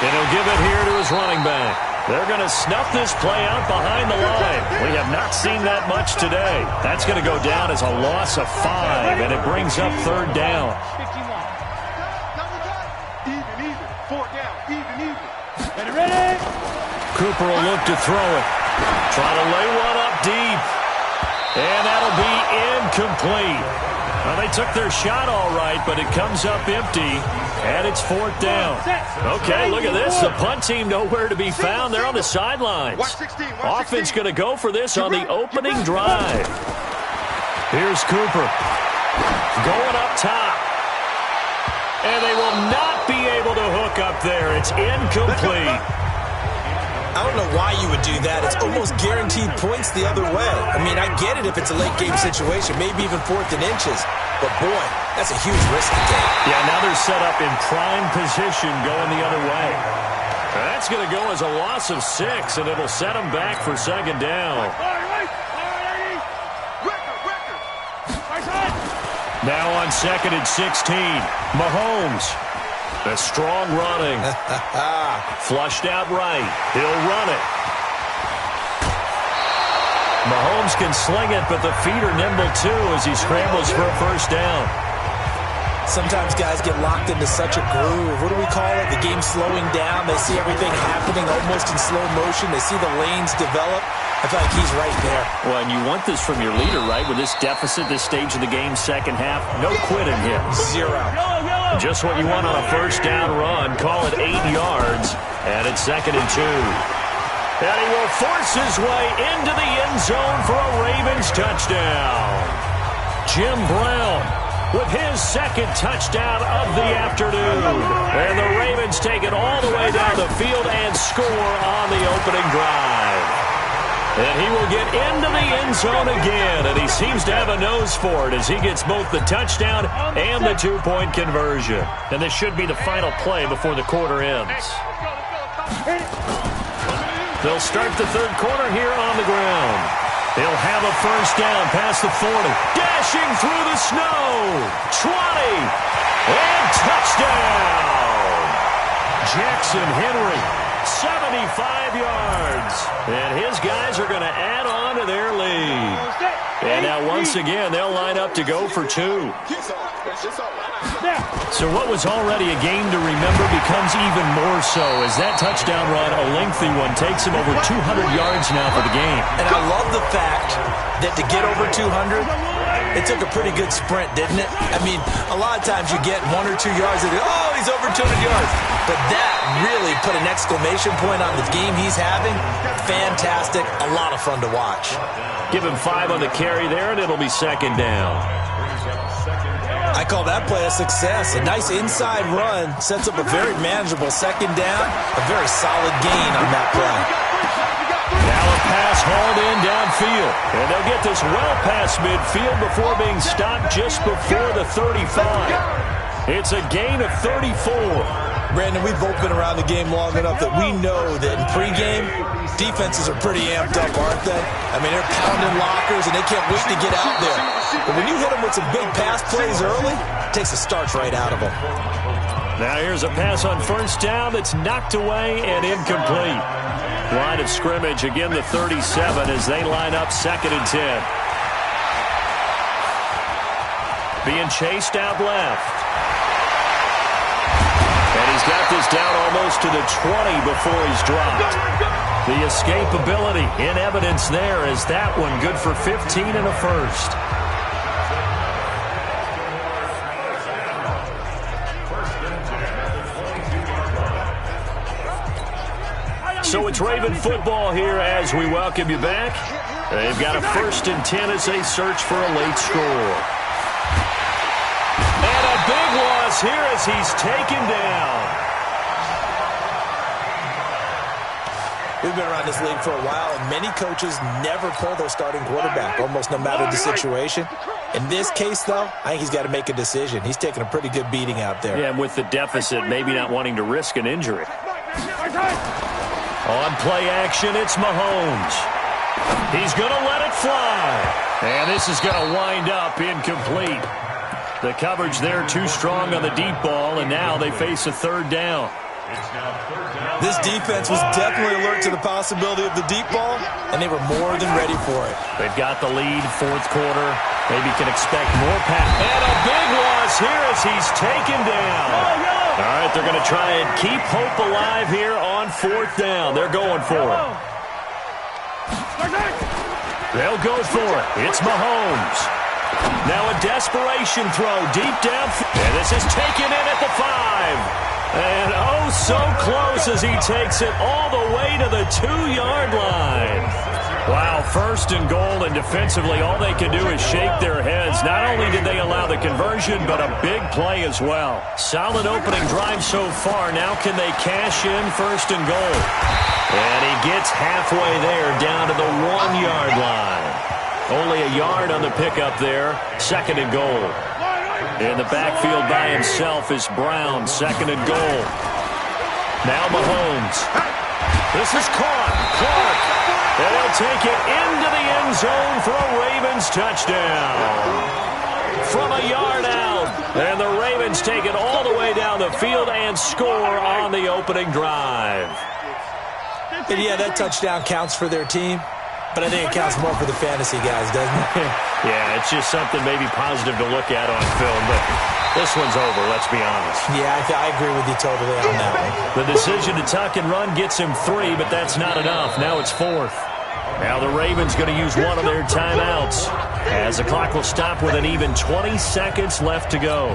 Speaker 3: And he'll give it here to his running back. They're going to snuff this play out behind the line. We have not seen that much today. That's going to go down as a loss of 5, and it brings up 3rd down.
Speaker 4: Even, 4 down, even.
Speaker 3: Cooper will look to throw it. Try to lay one up deep. And that'll be incomplete. Well, they took their shot all right, but it comes up empty, and it's 4th down. Okay, look at this. The punt team nowhere to be found. They're on the sidelines. Offense going to go for this on the opening drive. Here's Cooper going up top. And they will not be able to hook up there. It's incomplete.
Speaker 5: I don't know why you would do that. It's almost guaranteed points the other way. I mean, I get it if it's a late-game situation, maybe even 4th and inches. But, boy, that's a huge risk to take.
Speaker 3: Yeah, now they're set up in prime position going the other way. That's going to go as a loss of 6, and it'll set them back for 2nd down. Now on 2nd and 16, Mahomes. A strong running. Flushed out right. He'll run it. Mahomes can sling it, but the feet are nimble too as he scrambles for a 1st down.
Speaker 5: Sometimes guys get locked into such a groove. What do we call it? The game's slowing down. They see everything happening almost in slow motion. They see the lanes develop. I feel like he's right there.
Speaker 3: Well, and you want this from your leader, right? With this deficit, this stage of the game, 2nd half, no quitting him.
Speaker 5: 0.
Speaker 3: Just what you want on a 1st down run. Call it 8 yards, and it's 2nd and 2. And he will force his way into the end zone for a Ravens touchdown. Jim Brown with his 2nd touchdown of the afternoon. And the Ravens take it all the way down the field and score on the opening drive. And he will get into the end zone again, and he seems to have a nose for it as he gets both the touchdown and the 2-point conversion. And this should be the final play before the quarter ends. They'll start the 3rd quarter here on the ground. He'll have a 1st down past the 40. Dashing through the snow. 20. And touchdown. Jackson Henry. 75 yards. And his guys are going to add on to their lead. And now once again, they'll line up to go for 2. So what was already a game to remember becomes even more so as that touchdown run, a lengthy one, takes him over 200 yards now for the game.
Speaker 5: And I love the fact that to get over 200, it took a pretty good sprint, didn't it? I mean, a lot of times you get 1 or 2 yards and oh, he's over 200 yards. But that really put an exclamation point on the game he's having. Fantastic. A lot of fun to watch.
Speaker 3: Give him 5 on the carry there, and it'll be 2nd down.
Speaker 5: I call that play a success. A nice inside run sets up a very manageable 2nd down. A very solid gain on that play.
Speaker 3: Now a pass hauled in downfield. And they'll get this well past midfield before being stopped just before the 35. It's a gain of 34.
Speaker 5: Brandon, we've both been around the game long enough that we know that in pregame, defenses are pretty amped up, aren't they? I mean, they're pounding lockers, and they can't wait to get out there. But when you hit them with some big pass plays early, it takes the starch right out of them.
Speaker 3: Now here's a pass on 1st down that's knocked away and incomplete. Line of scrimmage, again the 37 as they line up 2nd and 10. Being chased out left. And he's got this down almost to the 20 before he's dropped. The escapability in evidence there as that one good for 15 and a 1st. So it's Raven football here as we welcome you back. They've got a 1st and 10 as they search for a late score. And a big loss here as he's taken down.
Speaker 5: We've been around this league for a while, and many coaches never pull their starting quarterback, almost no matter the situation. In this case, though, I think he's got to make a decision. He's taking a pretty good beating out there.
Speaker 3: Yeah, and with the deficit, maybe not wanting to risk an injury. On play action, it's Mahomes. He's going to let it fly. And this is going to wind up incomplete. The coverage there too strong on the deep ball, and now they face a 3rd down.
Speaker 5: This defense was definitely alert to the possibility of the deep ball, and they were more than ready for it.
Speaker 3: They've got the lead, 4th quarter. Maybe can expect more pass. And a big loss here as he's taken down. All right, they're going to try and keep hope alive here on 4th down. They're going for it. They'll go for it. It's Mahomes. Now a desperation throw deep down. And this is taken in at the 5. And oh, so close as he takes it all the way to the 2-yard line. Wow, first and goal, and defensively, all they can do is shake their heads. Not only did they allow the conversion, but a big play as well. Solid opening drive so far. Now can they cash in first and goal? And he gets halfway there, down to the 1-yard line. Only a yard on the pickup there. Second and goal. In the backfield by himself is Brown. Second and goal. Now Mahomes. This is caught. Clark. And he'll take it into the end zone for a Ravens touchdown. From a yard out. And the Ravens take it all the way down the field and score on the opening drive.
Speaker 5: And yeah, that touchdown counts for their team. But I think it counts more for the fantasy guys, doesn't it?
Speaker 3: Yeah, it's just something maybe positive to look at on film, but this one's over, let's be honest.
Speaker 5: Yeah, I agree with you totally on that one.
Speaker 3: The decision to tuck and run gets him 3, but that's not enough. Now it's 4th. Now the Ravens going to use one of their timeouts, as the clock will stop with an even 20 seconds left to go.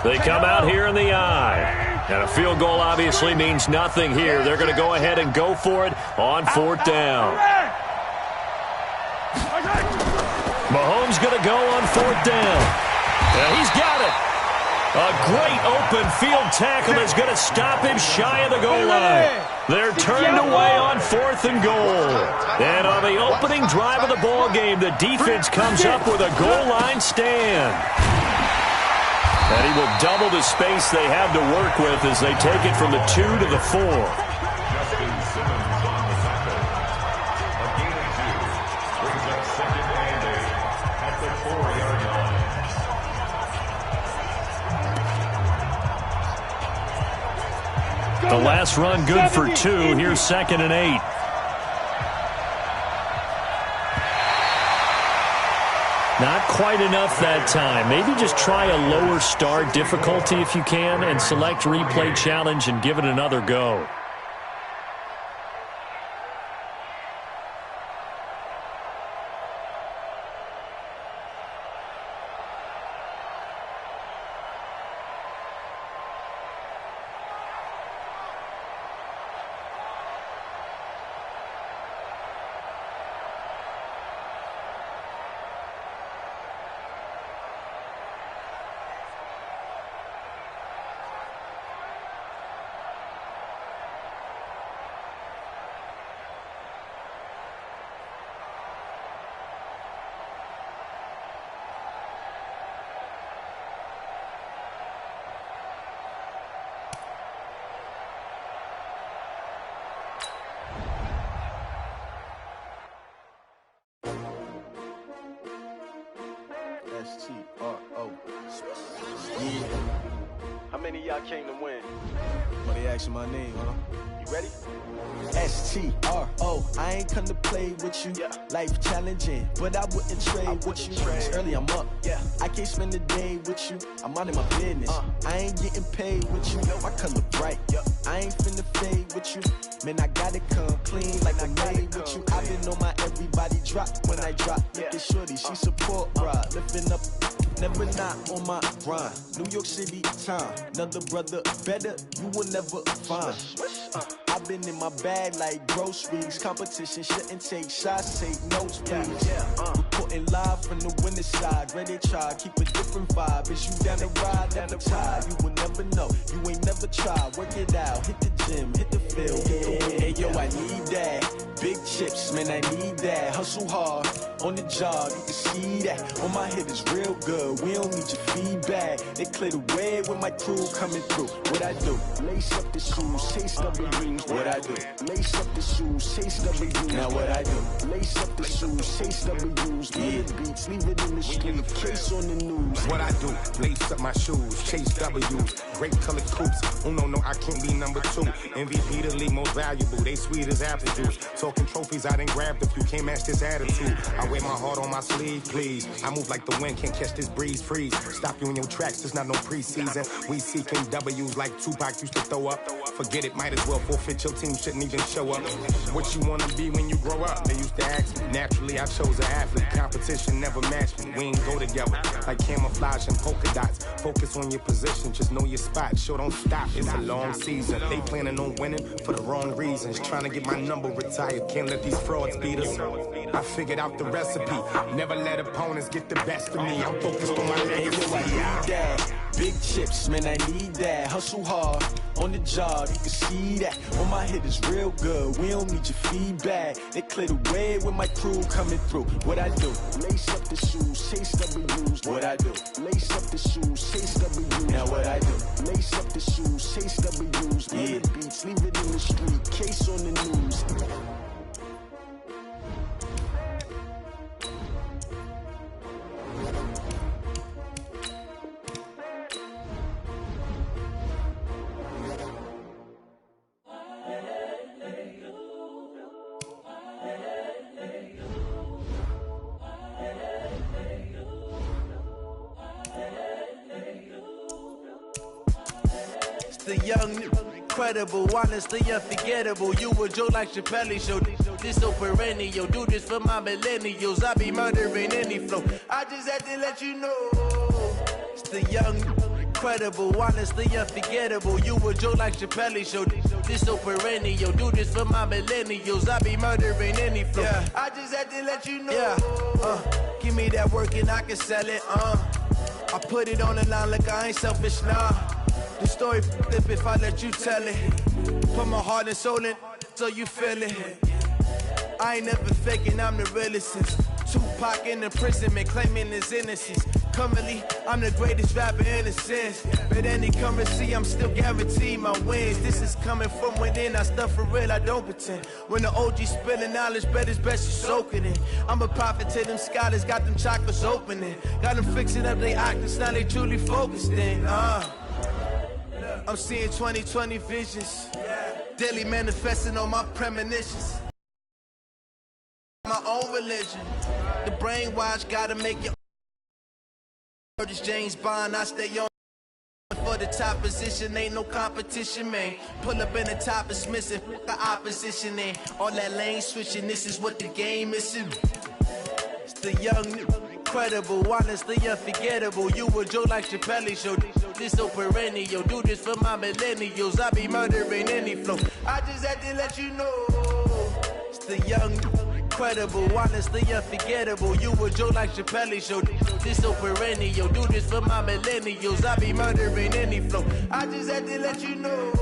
Speaker 3: They come out here in the eye. And a field goal obviously means nothing here. They're going to go ahead and go for it on 4th down. Mahomes going to go on 4th down. Yeah, he's got it. A great open field tackle is going to stop him shy of the goal line. They're turned away on 4th and goal. And on the opening drive of the ball game, the defense comes up with a goal line stand. And he will double the space they have to work with as they take it from the 2 to the 4. The last run good for 2. Here's 2nd and 8. Not quite enough that time. Maybe just try a lower start difficulty if you can and select replay challenge and give it another go.
Speaker 11: S-T-R-O. Yeah. How many of y'all came to win?
Speaker 10: Well, they asking my name, huh?
Speaker 11: You ready?
Speaker 10: S-T-R-O. I ain't come to play with you.
Speaker 11: Yeah.
Speaker 10: Life challenging, but I wouldn't trade with you. It's early, I'm up.
Speaker 11: Yeah.
Speaker 10: I can't spend the day with you. I'm minding my business. I ain't getting paid with you. My color bright.
Speaker 11: Yeah.
Speaker 10: I ain't finna fade with you. Man, I gotta come clean like I made with you. I've been on my everybody drop when I drop. Look at shorty, she support ride. Lifting up, never not on my grind. New York City time. Another brother better, you will never find. I've been in my bag like groceries. Competition shouldn't take shots, take notes, please. Reporting live from the winning side. Ready to try, keep a different vibe. Is you down the ride, never tired. You will never know, you ain't never tried. Work it out, hit the gym, hit the field, hit the win. Hey yo, I need that. Big chips, man, I need that. Hustle hard, on the job, you can see that. On my head is real good, we don't need your feedback. They clear the way with my crew coming through. What I do? Lace up the shoes, chase W's. What I do? Lace up the shoes, chase W's. Now what I do? Lace up the shoes, chase W's. Leave the beats, leave it in the street, case on the news.
Speaker 12: What I do? Lace up my shoes, chase W's. Great colored coops. Oh no, I can't be number 2. MVP the league most valuable. They sweet as apple juice. Talking trophies, I done grabbed a few. Can't match this attitude. I wear my heart on my sleeve, please. I move like the wind, can't catch this breeze. Freeze. Stop you in your tracks, there's not no preseason. We seeking W's like Tupac used to throw up. Forget it, might as well forfeit. Your team shouldn't even show up. What you wanna be when you grow up? They used to ask me. Naturally, I chose an athlete. Competition never matched me. We ain't go together like camouflage and polka dots. Focus on your position, just know your spot. Sure, don't stop. It's a long season. They planning on winning for the wrong reasons. Trying to get my number retired. Can't let these frauds beat us. I figured out the recipe. Never let opponents get the best of me. I'm focused on my legacy.
Speaker 13: I need that. Big chips, man, I need that. Hustle hard on the job, you can see that. On my head is real good. We don't need your feedback. They clear the way with my crew coming through. What I do? Lace up the shoes, chase W's. What I do? Lace up the shoes, chase W's. Now what I do? Lace up the shoes, chase W's. Yeah. The beats, leave it in the street. Case on the news.
Speaker 14: The young, incredible, honestly unforgettable. You a Joe like Chappelle show. This so perennial. Do this for my millennials. I be murdering any flow. I just had to let you know. It's the young, incredible, honestly unforgettable. You a Joe like Chappelle show. This so perennial. Do this for my millennials. I be murdering any flow. Yeah. I just had to let you know. Yeah. Give me that work and I can sell it. I put it on the line like I ain't selfish, nah. The story flip if I let you tell it. Put my heart and soul in so you feel it. I ain't never faking, I'm the realest since Tupac in imprisonment, claiming his innocence. Currently, I'm the greatest rapper in a sense. But any currency, I'm still guaranteed my wins. This is coming from within, I stuff for real, I don't pretend. When the OG spilling knowledge, bet it's best you soak it in. I'm a prophet to them scholars, got them chakras opening. Got them fixing up their octaves, now they truly focused in. I'm seeing 2020 visions, daily manifesting on my premonitions. My own religion, the brainwash gotta make your own. This James Bond, I stay on for the top position, ain't no competition, man. Pull up in the top is missing, the opposition in. All that lane switching, this is what the game is. It's the young, incredible, honestly unforgettable. You a Joe like Chappelle show. This so perennial. Do this for my millennials. I be murdering any flow. I just had to let you know. It's the young, incredible, honestly unforgettable. You a Joe like Chappelle show. This so perennial. Do this for my millennials. I be murdering any flow. I just had to let you know.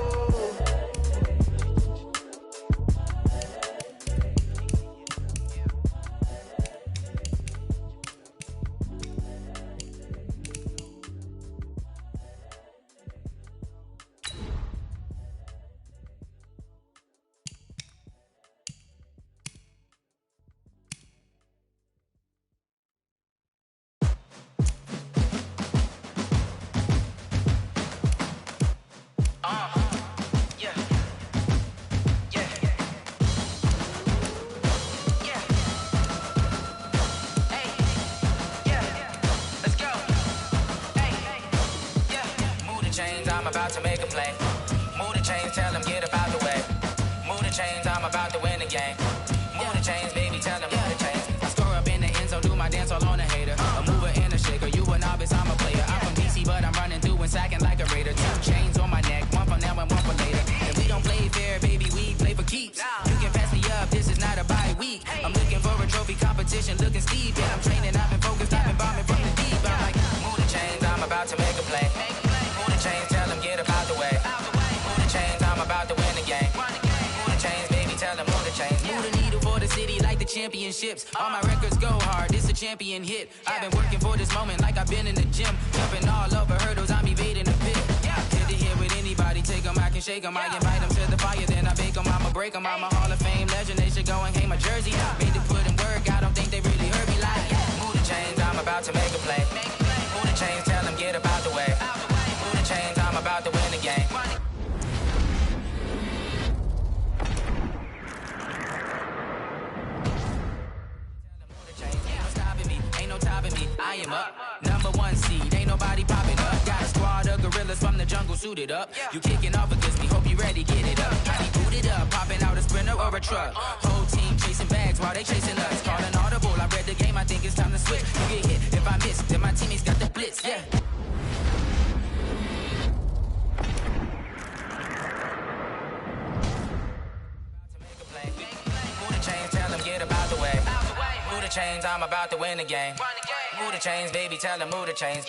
Speaker 7: I'm about to make a play. Move the chains, tell them get up out the way. Move the chains, I'm about to win the game. Move the chains, baby, tell them move the chains. I score up in the end zone, do my dance all on a hater. A mover and a shaker, you a novice, I'm a player. I'm from DC, but I'm running through and sacking like a raider. 2 chains on my neck, one for now and one for later. And we don't play fair, baby, we play for keeps. You can pass me up, this is not a bye week. I'm looking for a trophy competition, looking steep. Yeah, I'm training, I've been focused, I've been bombing from the deep. I'm like, move the chains, I'm about to make a play. Move the chains, tell them get up out the way. Move the chains, I'm about to win the game. Move the chains, baby, tell them move the chains. Move the needle for the city like the championships. All my records go hard, this a champion hit. I've been working for this moment like I've been in the gym. Jumping all over hurdles, I'm evading the pit. Good to hear with anybody, take them, I can shake them. I invite them to the fire, then I bake them, I'ma break them. I'm a Hall of Fame legend, they should go and hang my jersey. Made to put in work, I don't think they really heard me like. Move the chains, I'm about to make a play. Move the chains, tell them get up out the way. Move the chains, I'm about to win the game. I am up, #1 seed, ain't nobody popping up. Got a squad of gorillas from the jungle suited up. You kicking off against me, hope you ready, get it up. I be booted up, popping out a sprinter or a truck. Whole team chasing bags while they chasing us. Calling audible, I read the game, I think it's time to switch. You get hit, if I miss, then my teammates got the blitz, yeah. Move the chains, tell them get up out the way. chains, I'm about to win the game. Move the chains, baby, tell them move the chains.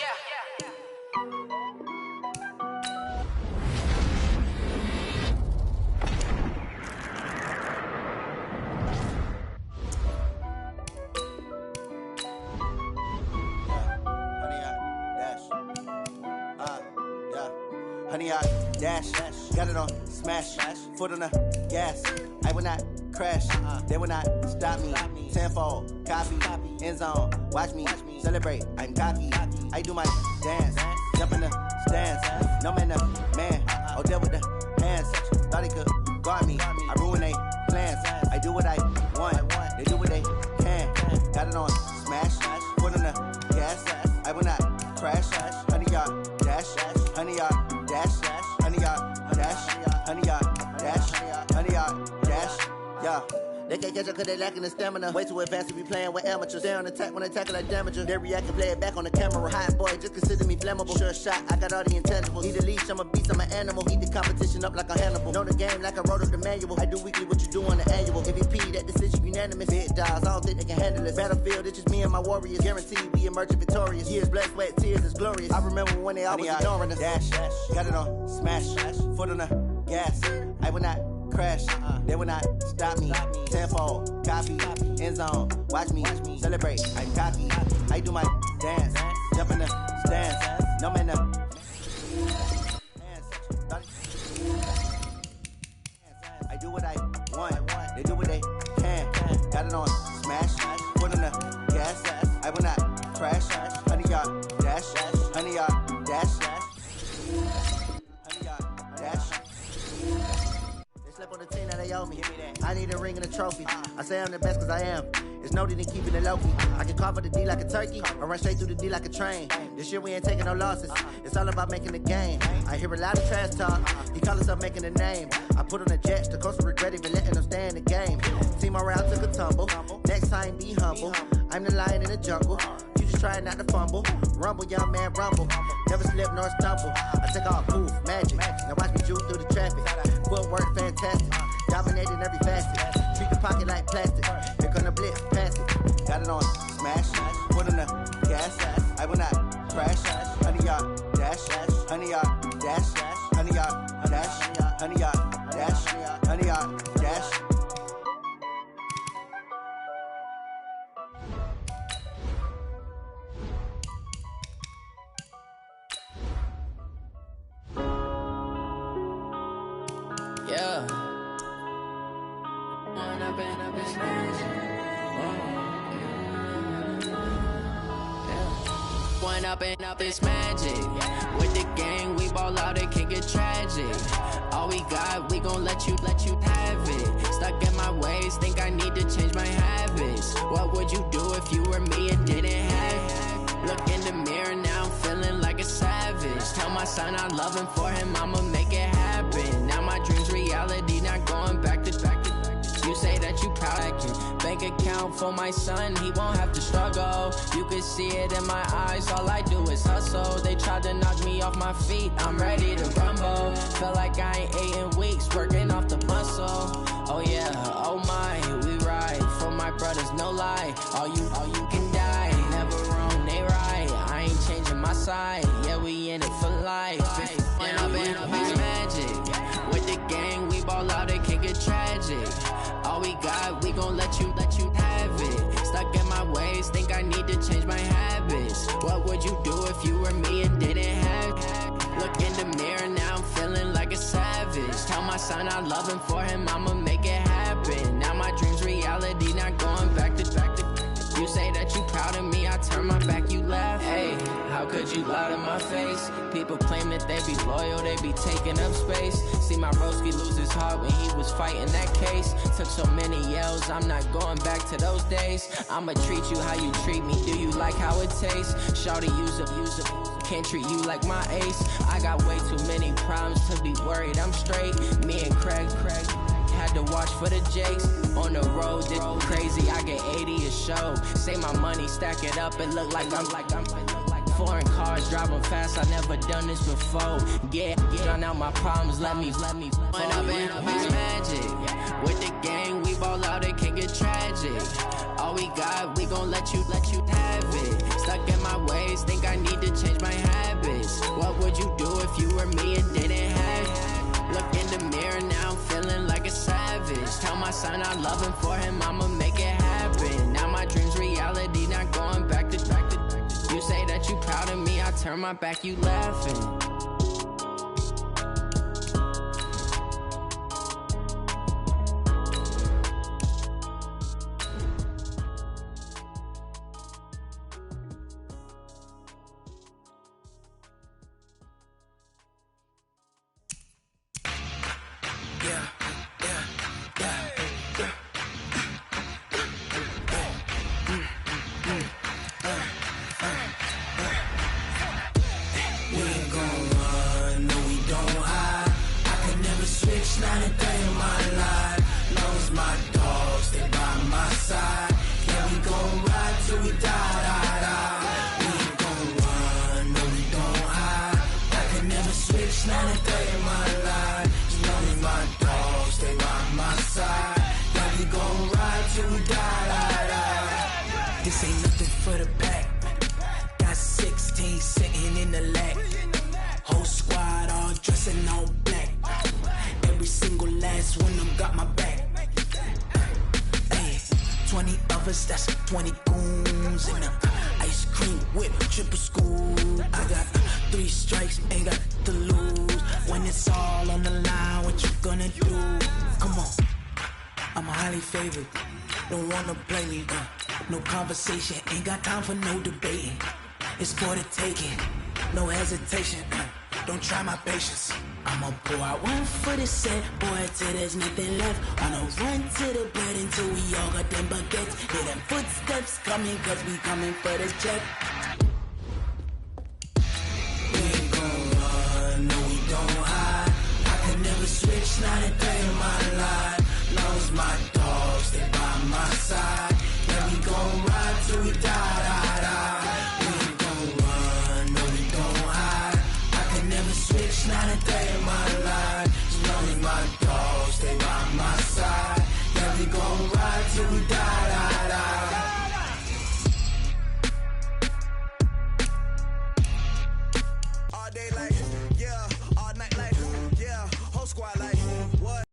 Speaker 15: Honey, I dash, got it on smash, foot on the gas. I will not crash, they will not stop me. Tenfold, copy, end zone, watch me celebrate. I'm cocky, I do my dance, jump in the stands. No man, the man, oh, deal with the hands. Thought he could guard me, I ruin they plans. I do what I want, they do what they can. Got it on smash, foot on the gas. I will not crash, honey, y'all dash, honey, y'all dash, honey, y'all dash, honey, y'all dash, honey, y'all dash, yeah. They can't catch up cause they lacking the stamina. Way too advanced to be playing with amateurs. Stay on attack when they tackle like damager. They react and play it back on the camera. Hot boy, just consider me flammable. Sure shot, I got all the intangibles. Need a leash, I'm a beast, I'm an animal. Heat the competition up like a Hannibal. Know the game like I wrote up the manual. I do weekly what you do on the annual. MVP, that decision unanimous. Big dogs, I don't think they can handle this. Battlefield, it's just me and my warriors. Guaranteed we emerging victorious. Years, blood, sweat, tears, it's glorious. I remember when they always ignoring us. Dash, got it on smash, foot on the gas. I will not crash, they will not stop me. Tenfold, copy, end zone, watch me celebrate. I'm cocky, I do my dance, jump in the stands. No man, the I do what I want, they do what they can. Got it on smash, foot on the gas. I will not crash, honey, y'all dash, honey, y'all dash, honey, y'all dash. Slip on the team that they owe me. I need a ring and a trophy. I say I'm the best cause I am. It's no need in keeping it low key. I can carve up the D like a turkey or run straight through the D like a train. This year we ain't taking no losses. It's all about making the game. I hear a lot of trash talk. He call us up making a name. I put on the jets. The coach will regret even letting them stay in the game. Team morale took a tumble. Next time be humble. I'm the lion in the jungle. You just trying not to fumble. Rumble, young man, rumble. Never slip nor stumble. I take off, move, magic. Now watch me juke through the traffic. Footwork fantastic. Dominating every facet. Treat the pocket like plastic. Here come the blitz, pass it. Got it on smash. Foot on the gas. I will not crash. Honey, y'all dash. Honey, y'all dash. Honey, y'all dash. Honey, y'all dash. Honey, y'all dash.
Speaker 7: Yeah. One up and up is magic. With the gang, we ball out, it can get tragic. All we got, we gon' let you have it. Stuck in my ways, think I need to change my habits. What would you do if you were me and didn't have it? Look in the mirror now, I'm feeling like a savage. Tell my son I love him, for him I'ma make it happen. Now my dream's reality, not going back to. You say that you proud of your bank account for my son, he won't have to struggle. You can see it in my eyes, all I do is hustle. They tried to knock me off my feet, I'm ready to rumble. Feel like I ain't ate in weeks, working off the muscle. Oh yeah, oh my, we ride for my brothers, no lie. All you can die, never wrong, they right. I ain't changing my side, yeah, we in it for life. When up and up is magic. With the gang, we ball out, it can get tragic. All we got, we gon' let you have it. Stuck in my ways, think I need to change my habits. What would you do if you were me and didn't have it? Look in the mirror now, I'm feeling like a savage. Tell my son I love him, for him I'ma make it happen. Now my dream's reality, not going back to. You say that you proud of me, I turn my back, you laugh. Hey, how could you lie to my face? People claim that they be loyal, they be taking up space. See my broski lose his heart when he was fighting that case. Took so many yells, I'm not going back to those days. I'ma treat you how you treat me, do you like how it tastes? Shawty, use up, can't treat you like my ace. I got way too many problems to be worried, I'm straight. Me and Craig had to watch for the Jakes. On the road, this crazy, I get 80 a show. Say my money, stack it up, and look like I'm full Foreign cars, driving fast, I never done this before. Get drown out my problems, let me. When I've been magic. With the gang, we ball out, it can get tragic. All we got, we gon' let you have it. Stuck in my ways, think I need to change my habits. What would you do if you were me and didn't have it? Look in the mirror, now I'm feeling like a savage. Tell my son I love him, for him I'ma make it happen. Now my dream's reality, not going back to. You say that you proud of me, I turn my back, you laughing.
Speaker 16: This ain't nothing for the pack. Got 16 sitting in the lap. Whole squad all dressing all black. Every single last one of them got my back. Hey, 20 of us, that's 20 goons in the ice cream whip, triple school. I got 3 strikes, ain't got to lose. When it's all on the line, what you gonna do? Come on, I'm highly favored. Don't wanna play me, no conversation, ain't got time for no debating. It's for the taking, no hesitation, don't try my patience. I'ma pour out one for the set, boy, till there's nothing left. On a run to the bed until we all got them baguettes. Hear them footsteps coming, cause we coming for this check. We ain't gon' run, no we don't hide. I can never switch, not a day in my life. Lost my dogs, they by my side. Yeah, we gon' ride till we die. We ain't gon' run, no we don't hide. I can never switch, not a day in my life. As long as my dogs stay by my side. Yeah, we gon' ride till we die.
Speaker 10: All day like, yeah, all night like, yeah, whole squad like, what?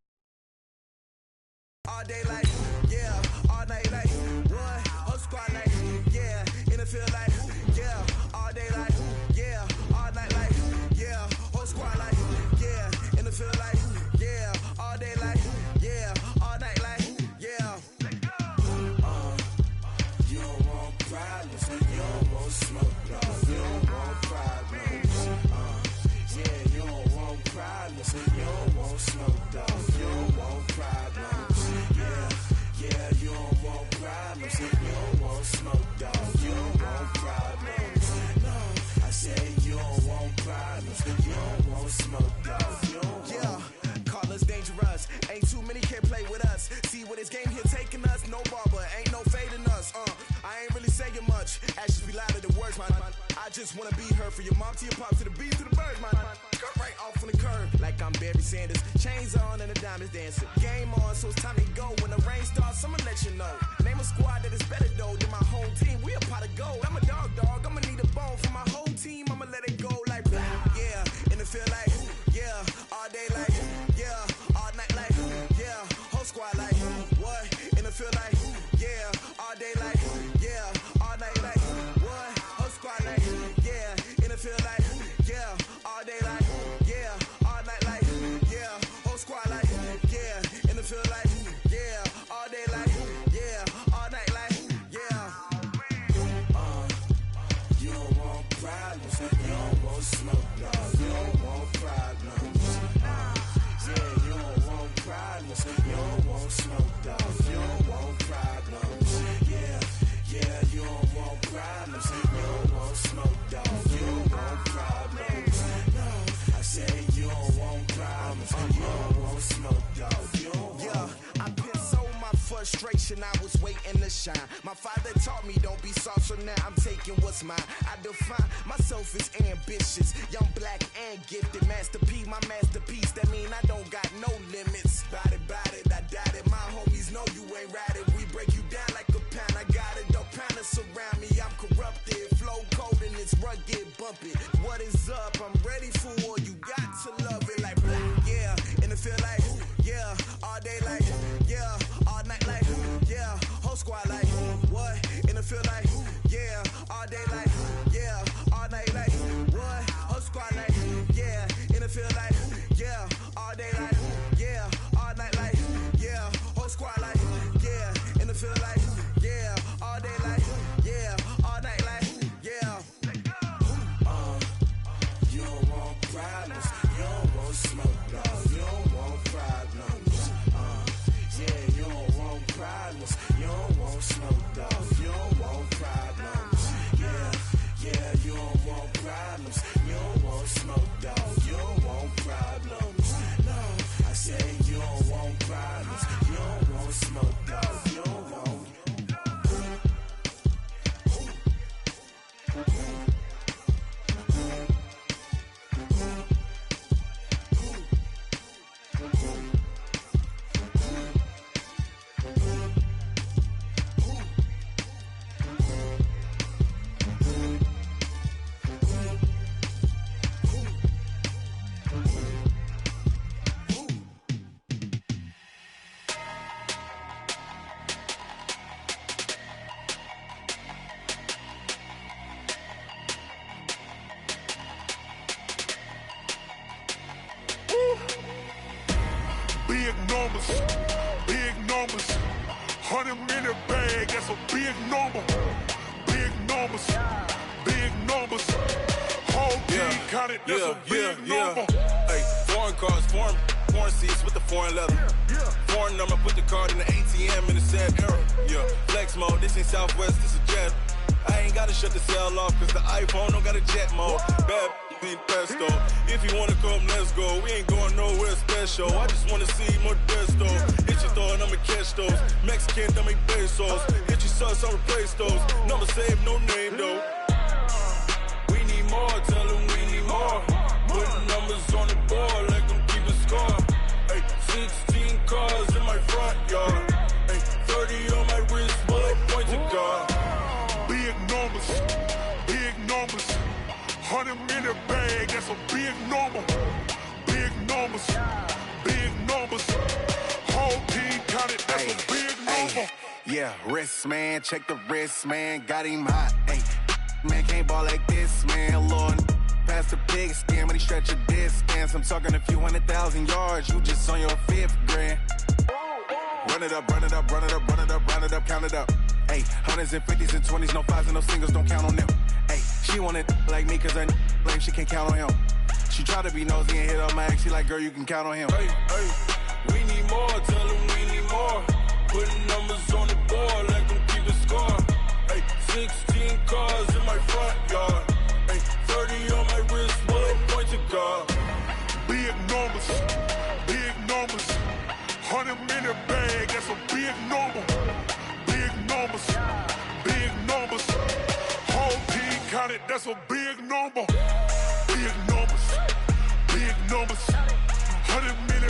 Speaker 10: All day like, yeah, all night like, what? Whole squad like, yeah, in the field like, yeah, all day like, yeah, all night like, yeah, whole squad like, yeah, in the field like, yeah, all day like, yeah, all night like, yeah.
Speaker 16: You don't want problems, you don't want smoke, dog. You don't want problems. Yeah, you don't want problems, you don't want smoke, dog. You don't want problems. Yeah, you don't want problems, you don't want smoke, dog. You don't want problems. No, I said you don't want problems, you don't want smoke, dog. You don't
Speaker 10: Yeah, call us dangerous. Ain't too many can play with us. See what this game here taking us. No barber, ain't no fading us. I ain't really saying much. Actions be louder than words, man. I just wanna be heard for your mom to your pop to the beat to the birds, man. Cut right off on the curb like I'm Barry Sanders. Chains on and the diamonds dancing. Game on, so it's time to go. When the rain starts, I'ma let you know. Name a squad that is better though than my home team. We a pot of gold. I'm a dog. I'ma need a bone for my whole team. I'ma let it go like blah. Yeah, in the feel like yeah, all day like yeah, all night like yeah, whole squad like what? In the feel like yeah, all day like yeah, all night like what? Whole squad like yeah, in the feel like yeah, all day like yeah, all night like yeah, whole squad like yeah, in the feel like yeah, all day like yeah, all night like yeah.
Speaker 16: You don't want problems, you don't want smoke, dog. You don't want problems. Yeah, you don't want problems, you don't want smoke, dog. You don't want problems. Yeah, you don't want problems, you don't want smoke, dog. You don't want problems. No, I said you don't want problems, you don't want smoke, dog. You don't want.
Speaker 10: I pissed so my frustration, I was waiting to shine. My My father taught me don't be soft, so now I'm taking what's mine. I define myself as ambitious, young, black, and gifted. Master P, my masterpiece. That mean I don't got no limits. Bout it, I doubt it. My homies know you ain't ratted. We break you down like a pound. I got it, don't pound to surround me. I'm corrupted, flow cold and it's rugged, bump it. What is up? I'm ready for war. You got to love it like black, yeah. And it feel like, yeah. All day like, yeah. All night like, yeah. Whole squad like, what? And it feel like, yeah. All day like, yeah. All night like, what? Whole squad like, yeah. And it feel like, yeah. All day like, yeah. All night like, yeah. Whole squad like, yeah. And it feel like, yeah. All day like, yeah. All night like, yeah.
Speaker 16: You don't want problems. You don't want smoke, dog. You don't want problems. Yeah, you don't want problems. You don't want smoke, dog. You don't want problems. Yeah, you don't want problems. You don't want smoke, dog. You don't want problems. No, I say you don't want problems. You don't want smoke, dog. You don't want.
Speaker 17: Big numbers, 100-minute bag, that's a big number. Big numbers, whole team counted, that's a big number.
Speaker 18: Hey, foreign cars, foreign seats with the foreign leather. Foreign number, put the card in the ATM in the sad era. Yeah, flex mode, this ain't Southwest, this is Jet. I ain't gotta shut the cell off, cause the iPhone don't got a jet mode. Bad need pesto. If you wanna come, let's go. We ain't going nowhere special. I just wanna see Modesto. Hit your thought, I'ma catch those. Mexican, dummy pesos. Hit your sus, I'll replace those. Number saved, no name though. We need more, tell them we need more. Putting numbers on the board, like them keeping score. Hey, 16 cars in my front yard. Hey, 30 on my wrist, bullet point to God.
Speaker 17: Big numbers, 100-minute bag, that's a big number. Big numbers, whole team counted, that's a big number.
Speaker 19: Yeah, wrist man, check the wrist man, got him hot. Hey, man can't ball like this, man. Lord, past the pig skin when he stretch a distance. I'm talking a few 100,000 yards, you just on your 5th grand. Run it up, count it up. Hey, hundreds and 50s and 20s, no 5s and no singles, don't count on them. Hey, she want it like me, cause her like she can't count on him. She try to be nosy and hit on my ex, she like, girl, you can count on him.
Speaker 18: Hey, we need more, tell them we need more. Putting numbers on the board, like them keeping score. Hey, 16 cars in my front yard. Hey, 30 on my wrist, bullet point to God.
Speaker 17: Big numbers, 100-minute bag, that's a big number. Big numbers, whole team counted, that's a big number. Big numbers, 100-minute